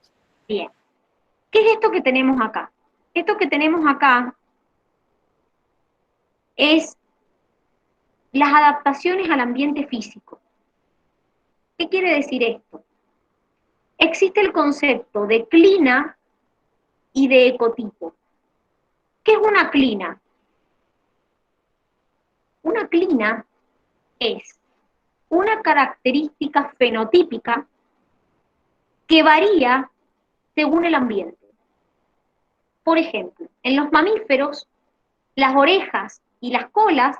Bien. ¿Qué es esto que tenemos acá? Esto que tenemos acá es las adaptaciones al ambiente físico. ¿Qué quiere decir esto? Existe el concepto de clina y de ecotipo. ¿Qué es una clina? Una clina es una característica fenotípica que varía según el ambiente. Por ejemplo, en los mamíferos, las orejas y las colas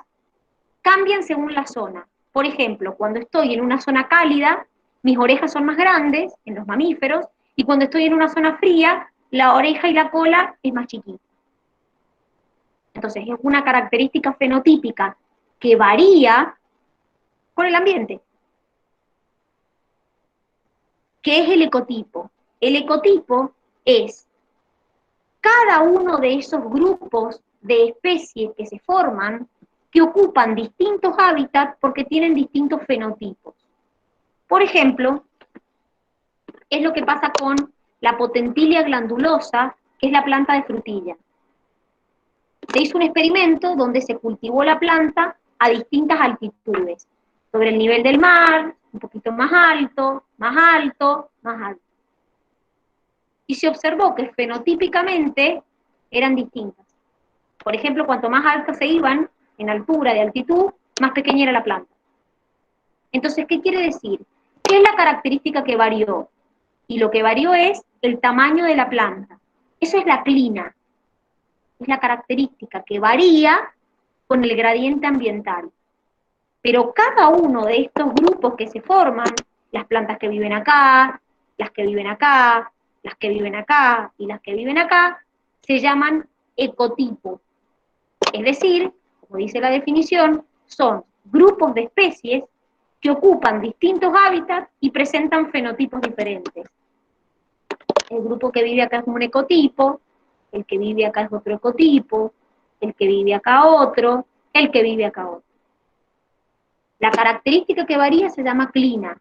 cambian según la zona. Por ejemplo, cuando estoy en una zona cálida, mis orejas son más grandes, en los mamíferos, y cuando estoy en una zona fría, la oreja y la cola es más chiquita. Entonces, es una característica fenotípica que varía con el ambiente. ¿Qué es el ecotipo? El ecotipo es cada uno de esos grupos de especies que se forman, que ocupan distintos hábitats porque tienen distintos fenotipos. Por ejemplo, es lo que pasa con la Potentilia glandulosa, que es la planta de frutilla. Se hizo un experimento donde se cultivó la planta a distintas altitudes, sobre el nivel del mar, un poquito más alto, más alto, más alto. Y se observó que fenotípicamente eran distintas. Por ejemplo, cuanto más alto se iban, en altura, de altitud, más pequeña era la planta. Entonces, ¿qué quiere decir? ¿Qué es la característica que varió? Y lo que varió es el tamaño de la planta. Eso es la clina. Es la característica que varía con el gradiente ambiental. Pero cada uno de estos grupos que se forman, las plantas que viven acá, las que viven acá, las que viven acá y las que viven acá, se llaman ecotipos. Es decir, como dice la definición, son grupos de especies que ocupan distintos hábitats y presentan fenotipos diferentes. El grupo que vive acá es un ecotipo, el que vive acá es otro ecotipo, el que vive acá otro, el que vive acá otro. La característica que varía se llama clina.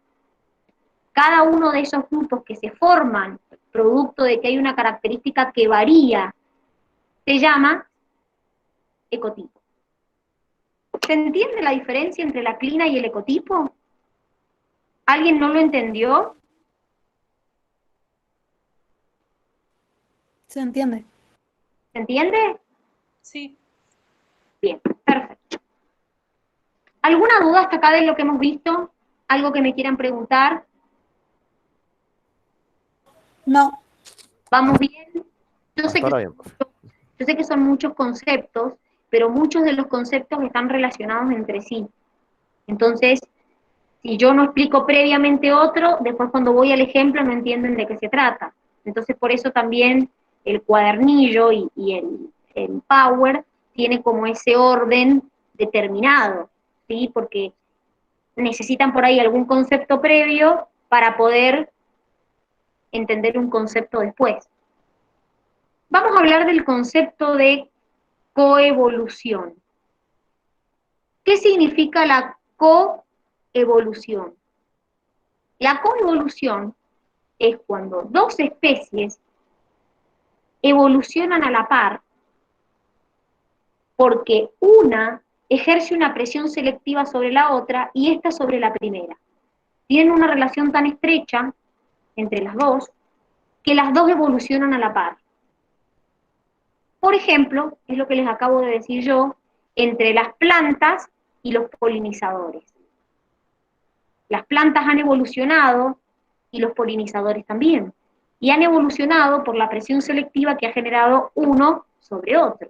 Cada uno de esos grupos que se forman producto de que hay una característica que varía se llama ecotipo. ¿Se entiende la diferencia entre la clina y el ecotipo? ¿Alguien no lo entendió? ¿Se entiende? ¿Se entiende? Sí. Bien, perfecto. ¿Alguna duda hasta acá de lo que hemos visto? ¿Algo que me quieran preguntar? No. ¿Vamos bien? Yo Hasta sé ahora que, bien, profe. yo sé que son muchos conceptos, pero muchos de los conceptos están relacionados entre sí. Entonces, si yo no explico previamente otro, después cuando voy al ejemplo no entienden de qué se trata. Entonces, por eso también el cuadernillo y el Power tiene como ese orden determinado, ¿sí? Porque necesitan por ahí algún concepto previo para poder entender un concepto después. Vamos a hablar del concepto de coevolución. ¿Qué significa la coevolución? La coevolución es cuando dos especies evolucionan a la par porque una ejerce una presión selectiva sobre la otra y esta sobre la primera. Tienen una relación tan estrecha entre las dos que las dos evolucionan a la par. Por ejemplo, es lo que les acabo de decir yo, entre las plantas y los polinizadores. Las plantas han evolucionado y los polinizadores también. Y han evolucionado por la presión selectiva que ha generado uno sobre otro.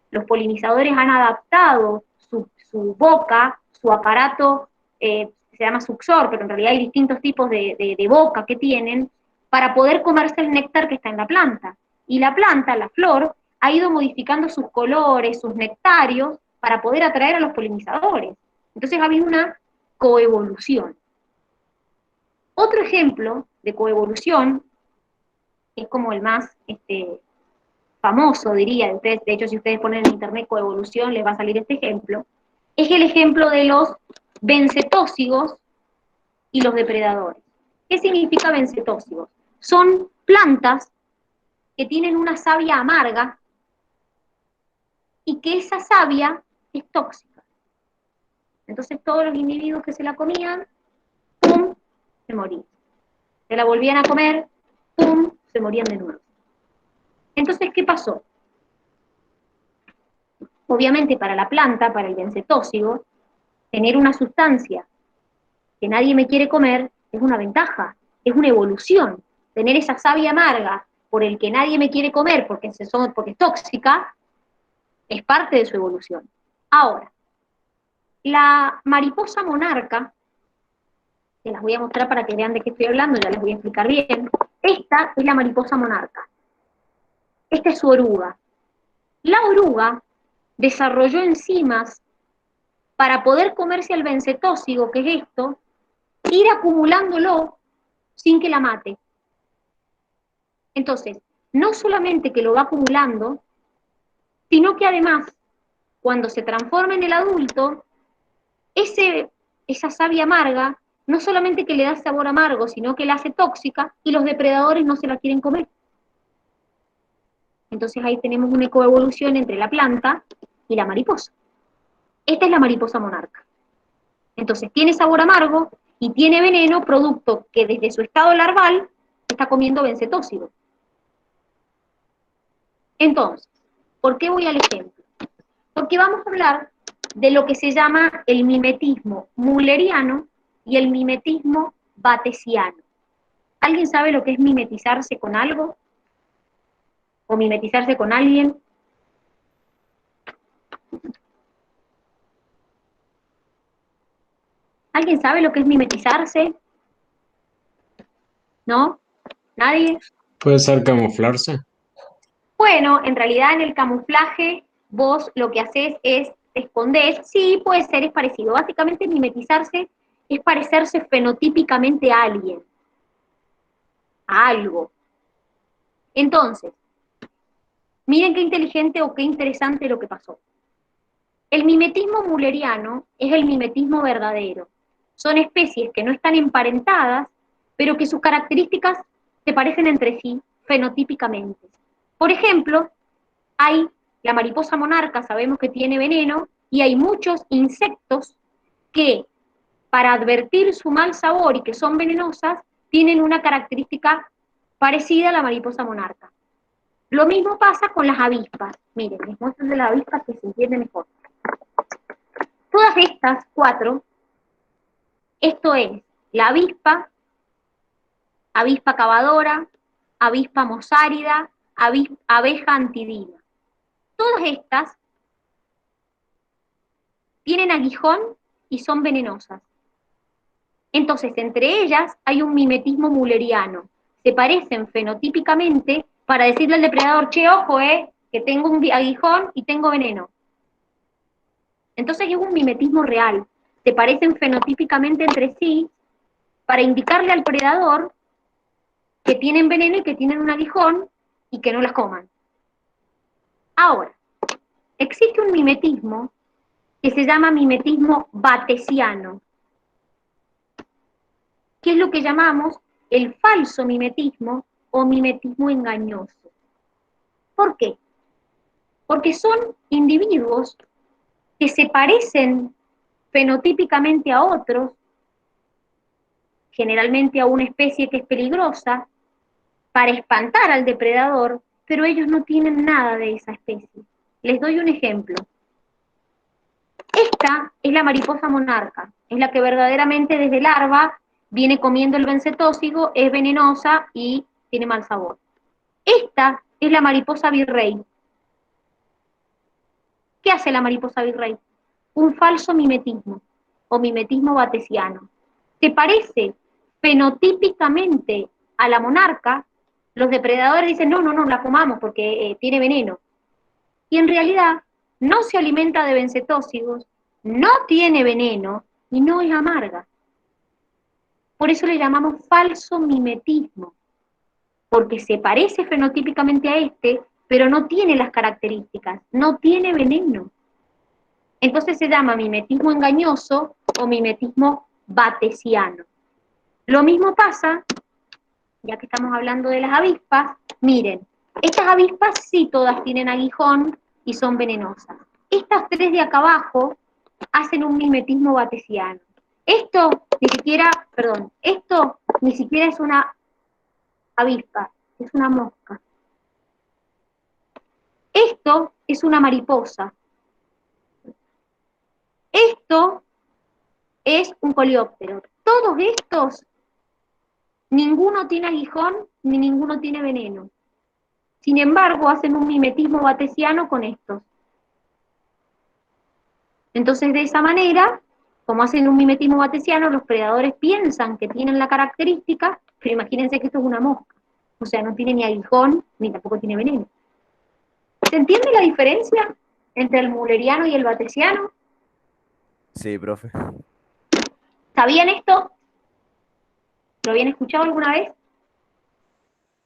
Los polinizadores han adaptado su boca, su aparato, se llama succión, pero en realidad hay distintos tipos de boca que tienen, para poder comerse el néctar que está en la planta. Y la planta, la flor, ha ido modificando sus colores, sus nectarios, para poder atraer a los polinizadores. Entonces ha habido una coevolución. Otro ejemplo de coevolución, es como el más famoso, diría, de hecho si ustedes ponen en internet coevolución les va a salir este ejemplo, es el ejemplo de los bencetósigos y los depredadores. ¿Qué significa bencetósigos? Son plantas que tienen una savia amarga y que esa savia es tóxica. Entonces todos los individuos que se la comían, ¡pum!, se morían. Se la volvían a comer, ¡pum!, se morían de nuevo. Entonces, ¿qué pasó? Obviamente para la planta, para el bencetósigo, tener una sustancia que nadie me quiere comer es una ventaja, es una evolución. Tener esa savia amarga por el que nadie me quiere comer porque es tóxica, es parte de su evolución. Ahora, la mariposa monarca, que las voy a mostrar para que vean de qué estoy hablando, ya les voy a explicar bien. Esta es la mariposa monarca. Esta es su oruga. La oruga desarrolló enzimas para poder comerse al bencetósigo, que es esto, ir acumulándolo sin que la mate. Entonces, no solamente que lo va acumulando, sino que además, cuando se transforma en el adulto, esa savia amarga, no solamente que le da sabor amargo, sino que la hace tóxica y los depredadores no se la quieren comer. Entonces ahí tenemos una coevolución entre la planta y la mariposa. Esta es la mariposa monarca. Entonces tiene sabor amargo y tiene veneno, producto que desde su estado larval está comiendo bencetósido. Entonces, ¿por qué voy al ejemplo? Porque vamos a hablar de lo que se llama el mimetismo mulleriano y el mimetismo batesiano. ¿Alguien sabe lo que es mimetizarse con algo? ¿O mimetizarse con alguien? ¿Alguien sabe lo que es mimetizarse? ¿No? ¿Nadie? Puede ser camuflarse. Bueno, en realidad en el camuflaje vos lo que haces es te escondés. Sí, puede ser, es parecido. Básicamente mimetizarse es parecerse fenotípicamente a alguien, a algo. Entonces, miren qué inteligente o qué interesante lo que pasó. El mimetismo mulleriano es el mimetismo verdadero. Son especies que no están emparentadas, pero que sus características se parecen entre sí fenotípicamente. Por ejemplo, hay la mariposa monarca, sabemos que tiene veneno, y hay muchos insectos que, para advertir su mal sabor y que son venenosas, tienen una característica parecida a la mariposa monarca. Lo mismo pasa con las avispas. Miren, les muestro de las avispas que se entiende mejor. Todas estas 4, esto es la avispa, avispa cavadora, avispa mosárida, abeja antidina. Todas estas tienen aguijón y son venenosas. Entonces, entre ellas hay un mimetismo mulleriano. Se parecen fenotípicamente para decirle al depredador, che, ojo, que tengo un aguijón y tengo veneno. Entonces es un mimetismo real. Se parecen fenotípicamente entre sí para indicarle al predador que tienen veneno y que tienen un aguijón y que no las coman. Ahora, existe un mimetismo que se llama mimetismo batesiano, que es lo que llamamos el falso mimetismo o mimetismo engañoso. ¿Por qué? Porque son individuos que se parecen fenotípicamente a otros, generalmente a una especie que es peligrosa, para espantar al depredador, pero ellos no tienen nada de esa especie. Les doy un ejemplo. Esta es la mariposa monarca, es la que verdaderamente desde larva viene comiendo el bencetósigo, es venenosa y tiene mal sabor. Esta es la mariposa virrey. ¿Qué hace la mariposa virrey? Un falso mimetismo, o mimetismo batesiano. Se parece fenotípicamente a la monarca, los depredadores dicen, no, la comamos porque tiene veneno. Y en realidad no se alimenta de bencetósigos, no tiene veneno y no es amarga. Por eso le llamamos falso mimetismo, porque se parece fenotípicamente a este, pero no tiene las características, no tiene veneno. Entonces se llama mimetismo engañoso o mimetismo batesiano. Lo mismo pasa, ya que estamos hablando de las avispas, miren, estas avispas sí todas tienen aguijón y son venenosas. Estas tres de acá abajo hacen un mimetismo batesiano. Esto ni siquiera es una avispa, es una mosca. Esto es una mariposa. Esto es un coleóptero. Todos estos, ninguno tiene aguijón ni ninguno tiene veneno. Sin embargo, hacen un mimetismo batesiano con estos. Entonces, de esa manera, como hacen un mimetismo batesiano, los predadores piensan que tienen la característica, pero imagínense que esto es una mosca. O sea, no tiene ni aguijón, ni tampoco tiene veneno. ¿Se entiende la diferencia entre el mulleriano y el batesiano? Sí, profe. ¿Sabían esto? ¿Lo habían escuchado alguna vez?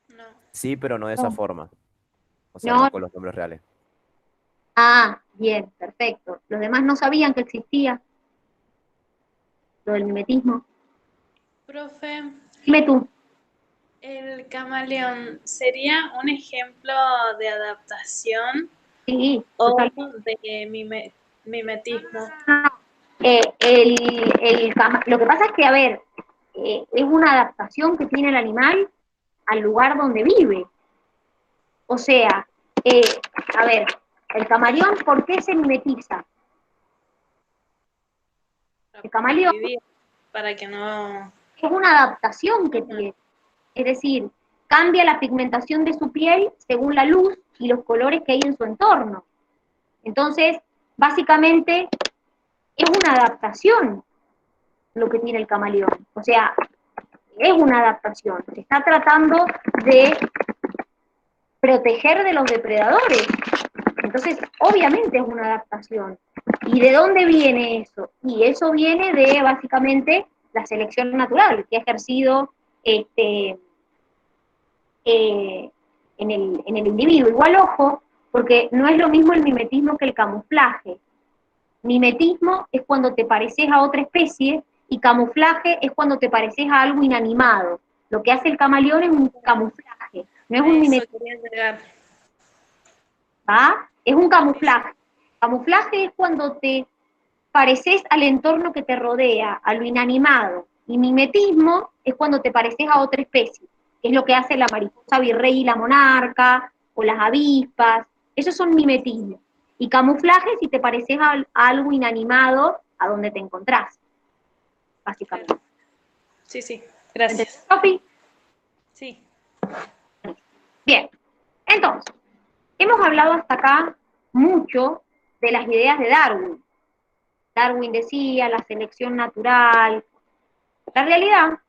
No. Sí, pero no de esa forma. O sea, No. no con los nombres reales. Ah, bien, perfecto. Los demás no sabían que existía lo del mimetismo. Profe, Dime tú. el camaleón sería un ejemplo de adaptación Sí, o total. de mimetismo. Lo que pasa es que, a ver, es una adaptación que tiene el animal al lugar donde vive. O sea, a ver, el camaleón, ¿por qué se mimetiza? El camaleón Para que no... es una adaptación que tiene. Es decir, cambia la pigmentación de su piel según la luz y los colores que hay en su entorno. Entonces, básicamente, es una adaptación lo que tiene el camaleón. O sea, es una adaptación. Se está tratando de proteger de los depredadores. Entonces, obviamente es una adaptación. ¿Y de dónde viene eso? Y eso viene de, básicamente, la selección natural que ha ejercido en el individuo. Igual, ojo, porque no es lo mismo el mimetismo que el camuflaje. Mimetismo es cuando te pareces a otra especie y camuflaje es cuando te pareces a algo inanimado. Lo que hace el camaleón es un camuflaje, no es un mimetismo. ¿Ah? Es un camuflaje. Camuflaje es cuando te pareces al entorno que te rodea, a lo inanimado. Y mimetismo es cuando te pareces a otra especie, que es lo que hace la mariposa virrey y la monarca, o las avispas. Esos son mimetismos. Y camuflaje si te pareces a algo inanimado a donde te encontrás, básicamente. Sí, sí, gracias. ¿Sofi? Sí. Bien, entonces, hemos hablado hasta acá mucho de las ideas de Darwin. Darwin decía la selección natural. La realidad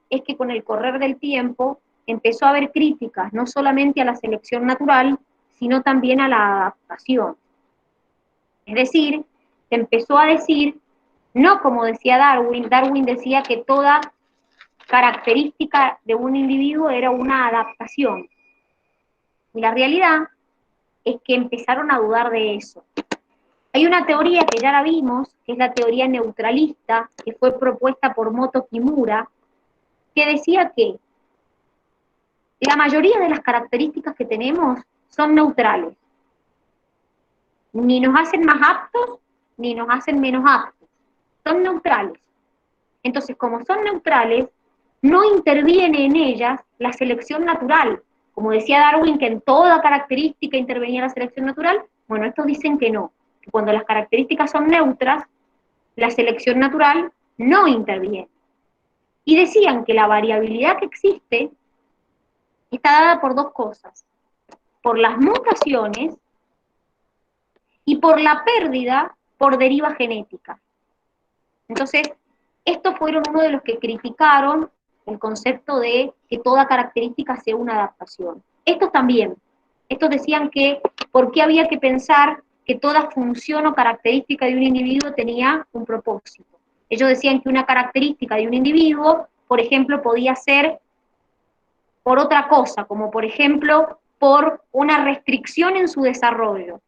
es que con el correr del tiempo empezó a haber críticas no solamente a la selección natural, sino también a la adaptación. Es decir, se empezó a decir, no como decía Darwin, Darwin decía que toda característica de un individuo era una adaptación. Y la realidad es que empezaron a dudar de eso. Hay una teoría que ya la vimos, que es la teoría neutralista, que fue propuesta por Moto Kimura, que decía que la mayoría de las características que tenemos son neutrales. Ni nos hacen más aptos, ni nos hacen menos aptos. Son neutrales. Entonces, como son neutrales, no interviene en ellas la selección natural. Como decía Darwin, que en toda característica intervenía la selección natural, bueno, estos dicen que no, que cuando las características son neutras, la selección natural no interviene. Y decían que la variabilidad que existe está dada por dos cosas, por las mutaciones y por la pérdida por deriva genética. Entonces, estos fueron uno de los que criticaron el concepto de que toda característica sea una adaptación. Estos también. Estos decían que, ¿por qué había que pensar que toda función o característica de un individuo tenía un propósito. Ellos decían que una característica de un individuo, por ejemplo, podía ser por otra cosa, como por ejemplo, por una restricción en su desarrollo,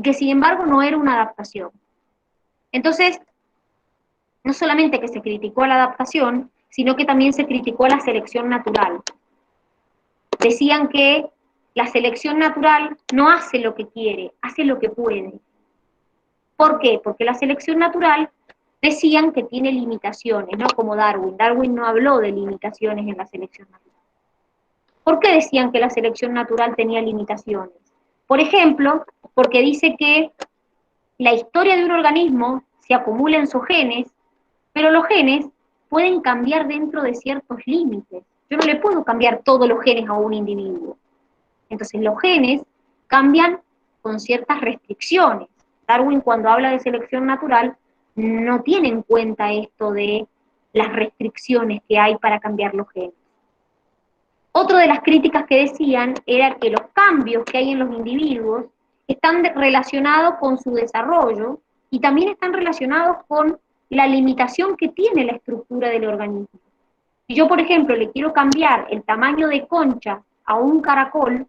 que sin embargo no era una adaptación. Entonces, no solamente que se criticó la adaptación, sino que también se criticó la selección natural. Decían que la selección natural no hace lo que quiere, hace lo que puede. ¿Por qué? Porque la selección natural decían que tiene limitaciones, ¿no? Como Darwin. Darwin no habló de limitaciones en la selección natural. ¿Por qué decían que la selección natural tenía limitaciones? Por ejemplo, porque dice que la historia de un organismo se acumula en sus genes, pero los genes pueden cambiar dentro de ciertos límites. Yo no le puedo cambiar todos los genes a un individuo. Entonces los genes cambian con ciertas restricciones. Darwin, cuando habla de selección natural, no tiene en cuenta esto de las restricciones que hay para cambiar los genes. Otra de las críticas que decían era que los cambios que hay en los individuos están relacionados con su desarrollo y también están relacionados con la limitación que tiene la estructura del organismo. Si yo, por ejemplo, le quiero cambiar el tamaño de concha a un caracol,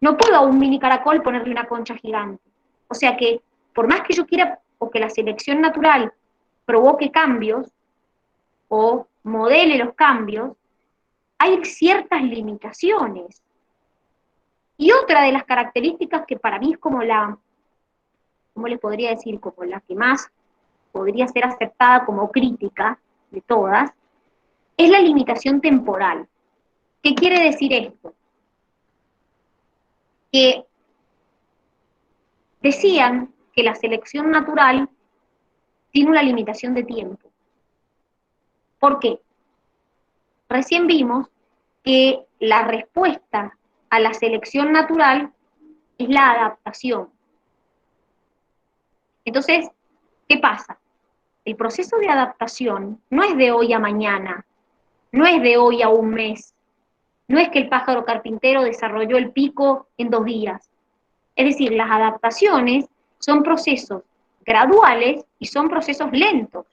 no puedo a un mini caracol ponerle una concha gigante. O sea que, por más que yo quiera, o que la selección natural provoque cambios, o modele los cambios, hay ciertas limitaciones. Y otra de las características que para mí es como la, ¿cómo les podría decir? Como la que más podría ser aceptada como crítica de todas, es la limitación temporal. ¿Qué quiere decir esto? Que decían que la selección natural tiene una limitación de tiempo. ¿Por qué? Recién vimos que la respuesta a la selección natural es la adaptación. Entonces, ¿qué pasa? El proceso de adaptación no es de hoy a mañana, no es de hoy a un mes, no es que el pájaro carpintero desarrolló el pico en 2 días. Es decir, las adaptaciones son procesos graduales y son procesos lentos.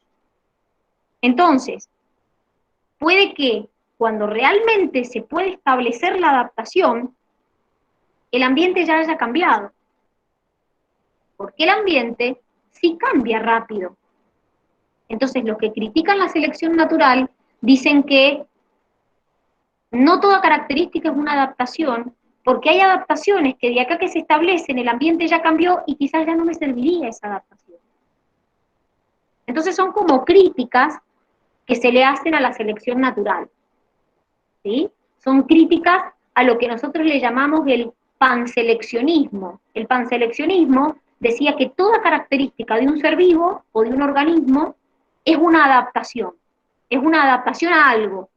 Entonces, puede que cuando realmente se puede establecer la adaptación, el ambiente ya haya cambiado. Porque el ambiente sí cambia rápido. Entonces, los que critican la selección natural dicen que no toda característica es una adaptación, porque hay adaptaciones que de acá que se establecen, el ambiente ya cambió y quizás ya no me serviría esa adaptación. Entonces son como críticas que se le hacen a la selección natural. ¿Sí? Son críticas a lo que nosotros le llamamos el panseleccionismo. El panseleccionismo decía que toda característica de un ser vivo o de un organismo es una adaptación a algo.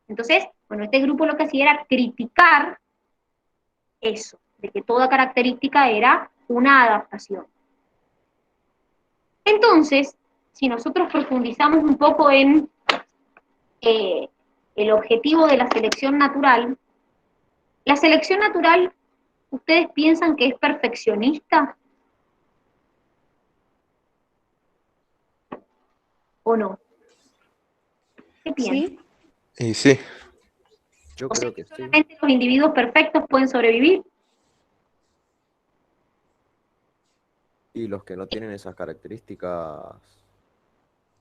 Entonces, bueno, este grupo lo que hacía era criticar eso, de que toda característica era una adaptación. Entonces, si nosotros profundizamos un poco en el objetivo de la selección natural, ¿ustedes piensan que es perfeccionista? ¿O no? ¿Qué piensan? Sí, Y sí, Yo O sea, creo que que sí. solamente los individuos perfectos pueden sobrevivir. Y los que no tienen esas características,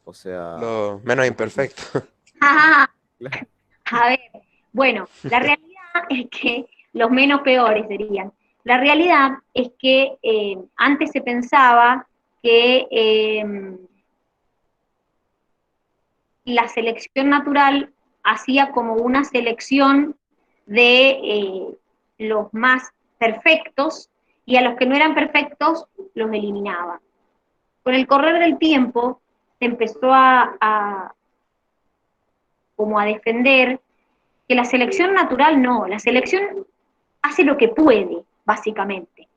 o sea, lo menos imperfecto. Ah, claro, a ver, bueno, la realidad es que los menos peores serían. La realidad es que antes se pensaba que la selección natural hacía como una selección de los más perfectos y a los que no eran perfectos los eliminaba. Con el correr del tiempo se empezó como a defender que la selección natural no, la selección hace lo que puede, básicamente.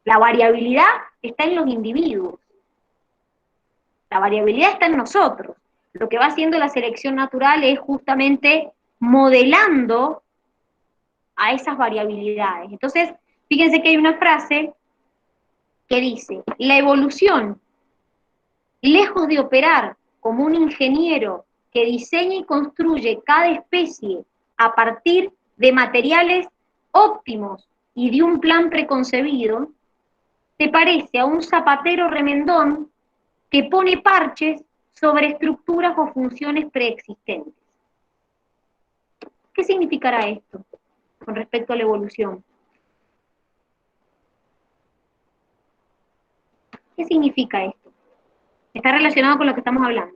La variabilidad está en los individuos, la variabilidad está en nosotros. Lo que va haciendo la selección natural es justamente modelando a esas variabilidades. Entonces, Fíjense que hay una frase que dice, la evolución, lejos de operar como un ingeniero que diseña y construye cada especie a partir de materiales óptimos y de un plan preconcebido, se parece a un zapatero remendón que pone parches sobre estructuras o funciones preexistentes. ¿Qué significará esto con respecto a la evolución? ¿Qué significa esto? Está relacionado con lo que estamos hablando.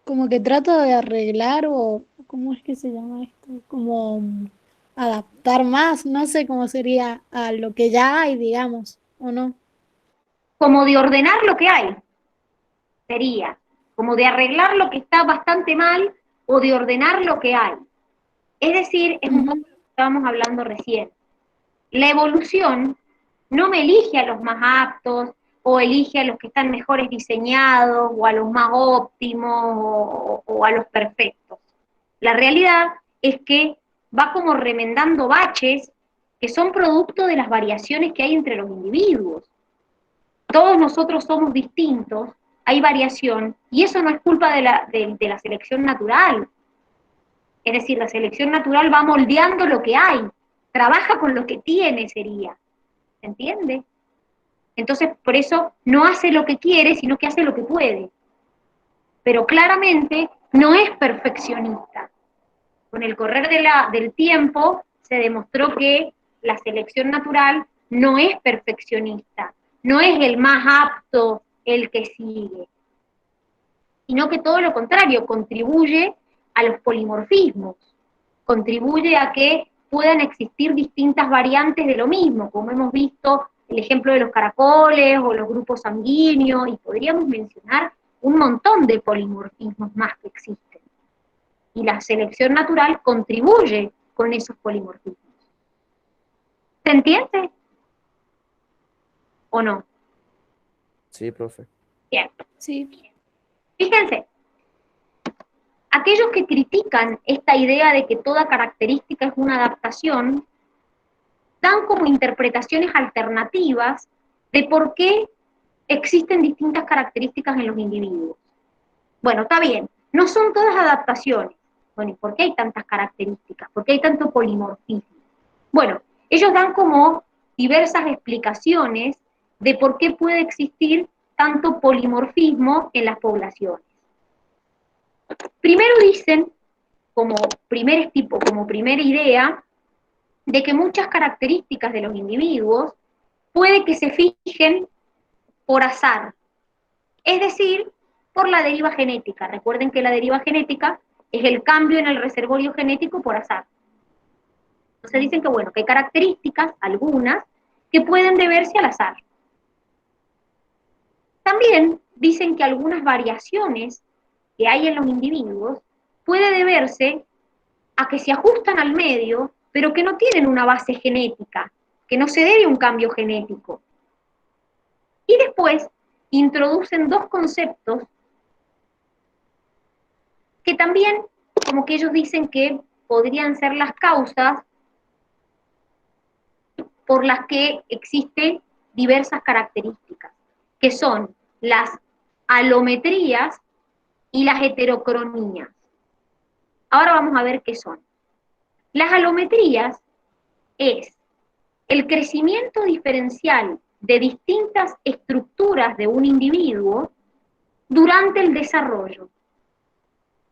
Como que trata de arreglar o, ¿cómo es que se llama esto? Como adaptar más, no sé cómo sería a lo que ya hay, digamos, ¿o no? Como de ordenar lo que hay, sería. Como de arreglar lo que está bastante mal o de ordenar lo que hay. Es decir, es un poco lo que estábamos hablando recién. La evolución no me elige a los más aptos o elige a los que están mejores diseñados o a los más óptimos o a los perfectos. La realidad es que va como remendando baches que son producto de las variaciones que hay entre los individuos. Todos nosotros somos distintos, hay variación, y eso no es culpa de la selección natural. Es decir, la selección natural va moldeando lo que hay, trabaja con lo que tiene, sería. ¿Se entiende? Entonces, por eso no hace lo que quiere, sino que hace lo que puede. Pero claramente no es perfeccionista. Con el correr del tiempo se demostró que la selección natural no es perfeccionista, no es el más apto el que sigue, sino que todo lo contrario, contribuye a los polimorfismos, contribuye a que puedan existir distintas variantes de lo mismo, como hemos visto el ejemplo de los caracoles o los grupos sanguíneos, y podríamos mencionar un montón de polimorfismos más que existen. Y la selección natural contribuye con esos polimorfismos. ¿Se entiende? ¿O no? Sí, profe. Bien. Sí. Fíjense, aquellos que critican esta idea de que toda característica es una adaptación, dan como interpretaciones alternativas de por qué existen distintas características en los individuos. Bueno, está bien, no son todas adaptaciones. Bueno, ¿y por qué hay tantas características? ¿Por qué hay tanto polimorfismo? Bueno, ellos dan como diversas explicaciones de por qué puede existir tanto polimorfismo en las poblaciones. Primero dicen, como primera idea, de que muchas características de los individuos puede que se fijen por azar, es decir, por la deriva genética. Recuerden que la deriva genética es el cambio en el reservorio genético por azar. Entonces dicen que, bueno, que hay características, algunas, que pueden deberse al azar. También dicen que algunas variaciones que hay en los individuos puede deberse a que se ajustan al medio, pero que no tienen una base genética, que no se debe a un cambio genético. Y después introducen dos conceptos que también, como que ellos dicen que podrían ser las causas por las que existen diversas características, que son las alometrías y las heterocronías. Ahora vamos a ver qué son. Las alometrías es el crecimiento diferencial de distintas estructuras de un individuo durante el desarrollo.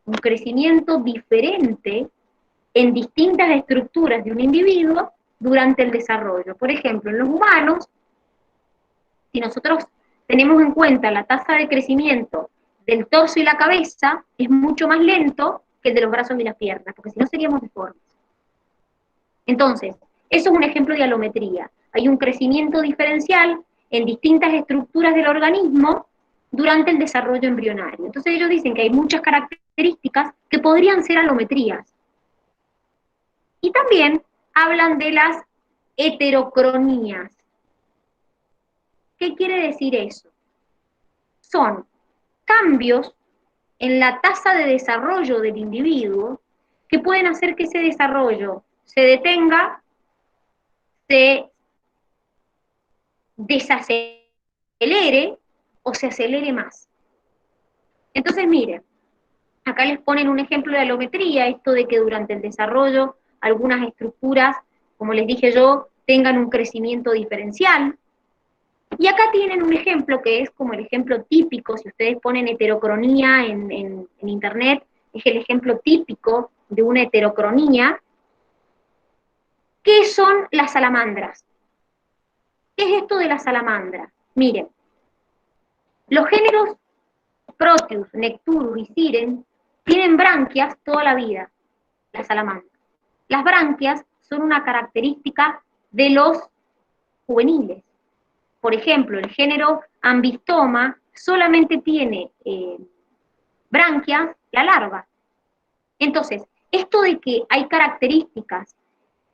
Un crecimiento diferente en distintas estructuras de un individuo durante el desarrollo. Por ejemplo, en los humanos, si nosotros tenemos en cuenta la tasa de crecimiento del torso y la cabeza, es mucho más lento que el de los brazos y las piernas, porque si no seríamos deformes. Entonces, eso es un ejemplo de alometría. Hay un crecimiento diferencial en distintas estructuras del organismo durante el desarrollo embrionario. Entonces ellos dicen que hay muchas características que podrían ser alometrías. Y también hablan de las heterocronías. ¿Qué quiere decir eso? Son cambios en la tasa de desarrollo del individuo que pueden hacer que ese desarrollo se detenga, se desacelere o se acelere más. Entonces, miren, acá les ponen un ejemplo de alometría, esto de que durante el desarrollo algunas estructuras, como les dije yo, tengan un crecimiento diferencial. Y acá tienen un ejemplo que es como el ejemplo típico, si ustedes ponen heterocronía en internet, es el ejemplo típico de una heterocronía. ¿Qué son las salamandras? ¿Qué es esto de la salamandra? Miren, los géneros Proteus, Necturus y Siren tienen branquias toda la vida, la salamandra. Las branquias son una característica de los juveniles. Por ejemplo, el género Ambistoma solamente tiene branquias la larva. Entonces, esto de que hay características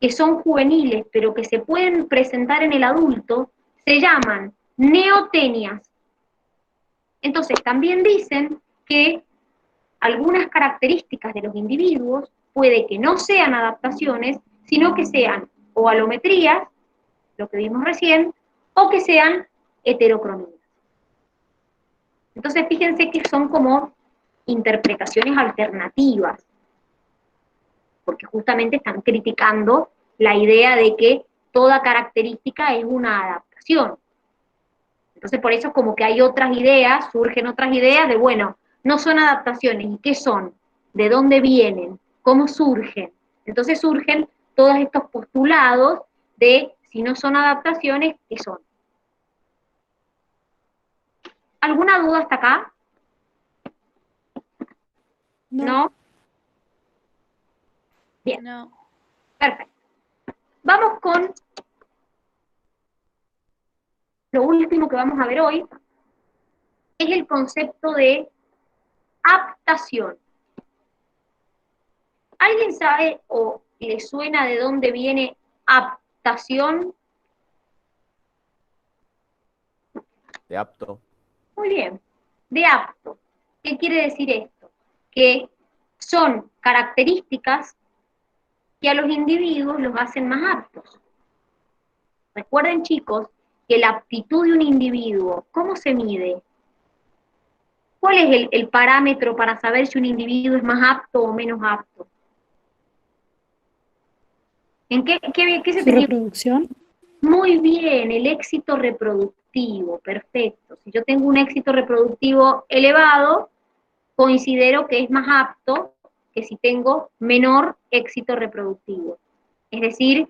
que son juveniles, pero que se pueden presentar en el adulto, se llaman neotenias. Entonces, también dicen que algunas características de los individuos puede que no sean adaptaciones, sino que sean o alometrías, lo que vimos recién, o que sean heterocronías. Entonces, fíjense que son como interpretaciones alternativas, porque justamente están criticando la idea de que toda característica es una adaptación. Entonces, por eso como que hay otras ideas, surgen otras ideas de, bueno, no son adaptaciones, ¿y qué son? ¿De dónde vienen? ¿Cómo surgen? Entonces surgen todos estos postulados de, si no son adaptaciones, ¿qué son? ¿Alguna duda hasta acá? ¿No? Bien. No. Perfecto. Vamos con lo último que vamos a ver hoy, es el concepto de aptación. ¿Alguien sabe o le suena de dónde viene aptación? De apto. Muy bien, de apto. ¿Qué quiere decir esto? Que son características que a los individuos los hacen más aptos. Recuerden, chicos, que la aptitud de un individuo, ¿cómo se mide? ¿Cuál es el parámetro para saber si un individuo es más apto o menos apto? ¿En qué se Su tenía? reproducción. Muy bien, el éxito reproductivo, perfecto. Si yo tengo un éxito reproductivo elevado, considero que es más apto que si tengo menor éxito reproductivo. Es decir,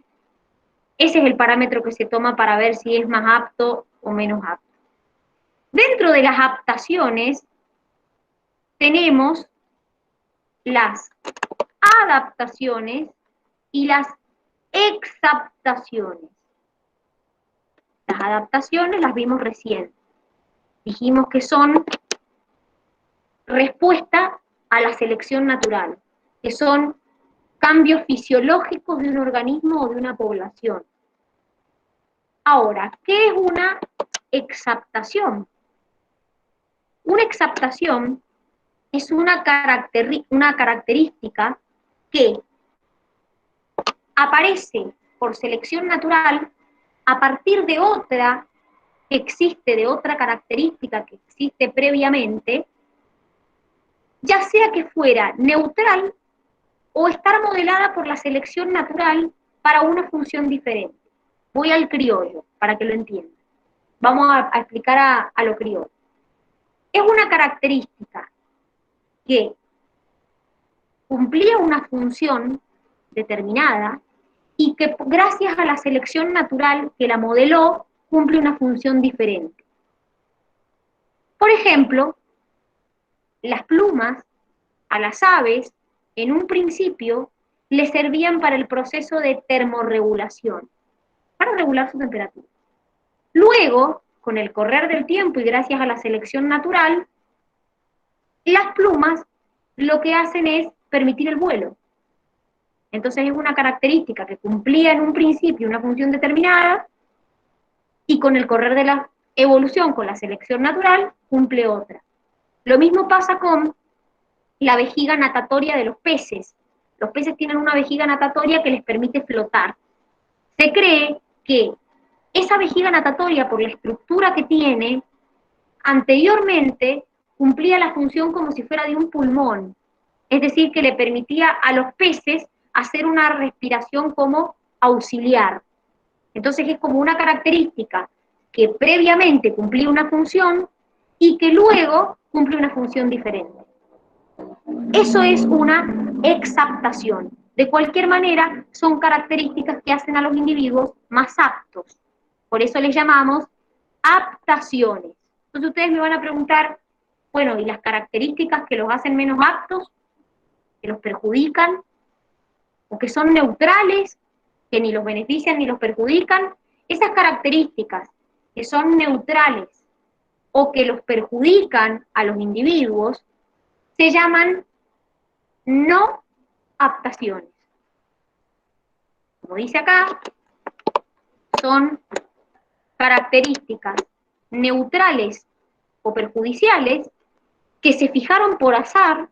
ese es el parámetro que se toma para ver si es más apto o menos apto. Dentro de las aptaciones tenemos las adaptaciones y las exaptaciones. Las adaptaciones las vimos recién. Dijimos que son respuesta a la selección natural, que son cambios fisiológicos de un organismo o de una población. Ahora, ¿qué es una exaptación? Una exaptación es una característica que aparece por selección natural a partir de otra que existe, de otra característica que existe previamente, ya sea que fuera neutral o estar modelada por la selección natural para una función diferente. Voy al criollo, para que lo entiendan. Vamos a explicar a lo criollo. Es una característica que cumplía una función determinada y que gracias a la selección natural que la modeló, cumple una función diferente. Por ejemplo, las plumas a las aves, en un principio, les servían para el proceso de termorregulación, para regular su temperatura. Luego, con el correr del tiempo y gracias a la selección natural, las plumas lo que hacen es permitir el vuelo. Entonces es una característica que cumplía en un principio una función determinada y con el correr de la evolución, con la selección natural, cumple otra. Lo mismo pasa con la vejiga natatoria de los peces. Los peces tienen una vejiga natatoria que les permite flotar. Se cree que esa vejiga natatoria, por la estructura que tiene, anteriormente cumplía la función como si fuera de un pulmón, es decir, que le permitía a los peces hacer una respiración como auxiliar. Entonces es como una característica que previamente cumplía una función y que luego cumple una función diferente. Eso es una exaptación. De cualquier manera, son características que hacen a los individuos más aptos. Por eso les llamamos aptaciones. Entonces ustedes me van a preguntar, bueno, ¿y las características que los hacen menos aptos? ¿Que los perjudican? ¿O que son neutrales? ¿Que ni los benefician ni los perjudican? Esas características que son neutrales o que los perjudican a los individuos se llaman no aptaciones. Como dice acá, son características neutrales o perjudiciales que se fijaron por azar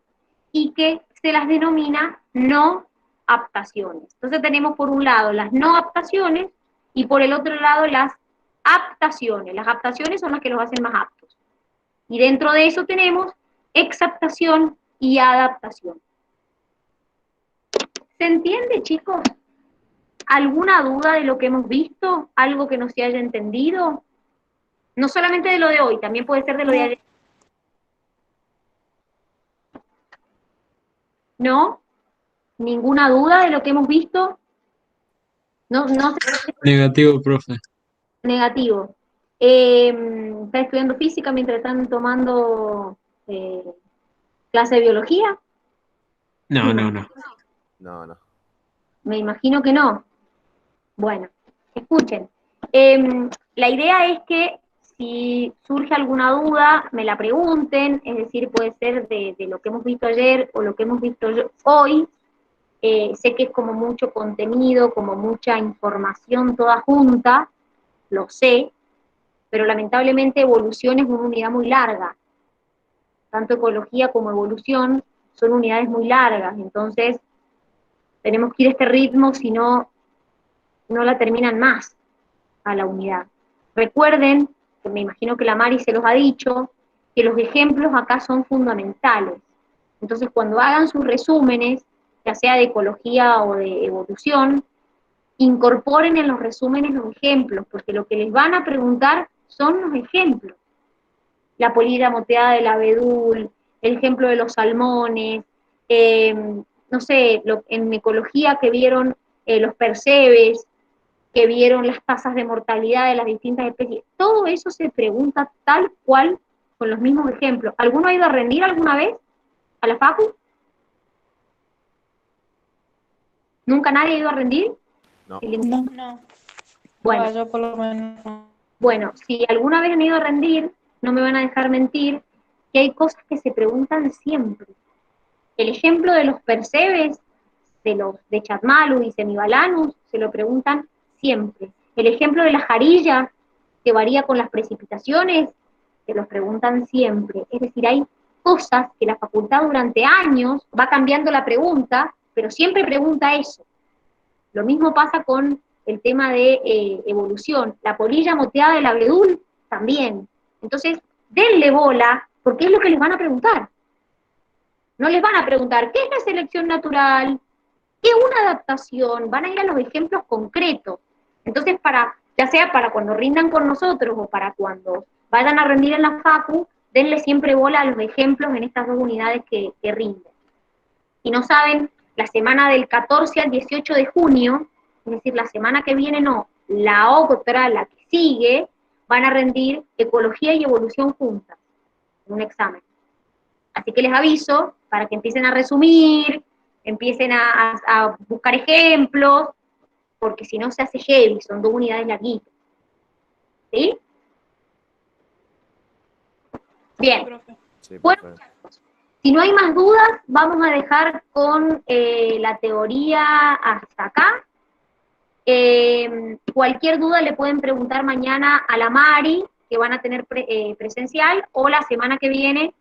y que se las denomina no aptaciones. Entonces tenemos por un lado las no aptaciones y por el otro lado las aptaciones. Las aptaciones son las que los hacen más aptos. Y dentro de eso tenemos exaptación y adaptación. ¿Se entiende, chicos? ¿Alguna duda de lo que hemos visto? ¿Algo que no se haya entendido? No solamente de lo de hoy, también puede ser de lo de ayer. ¿No? ¿Ninguna duda de lo que hemos visto? No Negativo, profe. negativo. ¿Están estudiando física mientras están tomando clase de biología? No. No. Me imagino que no. Bueno, escuchen. La idea es que si surge alguna duda, me la pregunten, es decir, puede ser de lo que hemos visto ayer o lo que hemos visto hoy. Sé que es como mucho contenido, como mucha información toda junta, lo sé, pero lamentablemente evolución es una unidad muy larga. Tanto ecología como evolución son unidades muy largas, entonces tenemos que ir a este ritmo, si no, no la terminan más a la unidad. Recuerden, que me imagino que la Mari se los ha dicho, que los ejemplos acá son fundamentales. Entonces, cuando hagan sus resúmenes, ya sea de ecología o de evolución, incorporen en los resúmenes los ejemplos, porque lo que les van a preguntar son los ejemplos. La polilla moteada del abedul, el ejemplo de los salmones, no sé, en ecología que vieron los percebes, que vieron las tasas de mortalidad de las distintas especies. Todo eso se pregunta tal cual con los mismos ejemplos. ¿Alguno ha ido a rendir alguna vez a la facu? ¿Nunca nadie ha ido a rendir? No. No. Bueno, Yo por lo menos no. bueno, si alguna vez han ido a rendir, no me van a dejar mentir, que hay cosas que se preguntan siempre. El ejemplo de los percebes, de Chatmalus y Semibalanus, se lo preguntan siempre. El ejemplo de la jarilla, que varía con las precipitaciones, se los preguntan siempre. Es decir, hay cosas que la facultad durante años va cambiando la pregunta, pero siempre pregunta eso. Lo mismo pasa con el tema de evolución. La polilla moteada del abedul también. Entonces, denle bola, porque es lo que les van a preguntar. No les van a preguntar, ¿qué es la selección natural? ¿Qué es una adaptación? Van a ir a los ejemplos concretos. Entonces, ya sea para cuando rindan con nosotros o para cuando vayan a rendir en la facu, denle siempre bola a los ejemplos en estas dos unidades que rinden. Si no saben, la semana del 14 al 18 de junio, es decir, la semana que viene no, la otra, la que sigue, van a rendir ecología y evolución juntas, en un examen. Así que les aviso para que empiecen a resumir, empiecen a buscar ejemplos, porque si no se hace heavy, son dos unidades larguitas. ¿Sí? Bien. Sí, Bueno, profe. si no hay más dudas, vamos a dejar con la teoría hasta acá. Cualquier duda le pueden preguntar mañana a la Mari, que van a tener presencial, o la semana que viene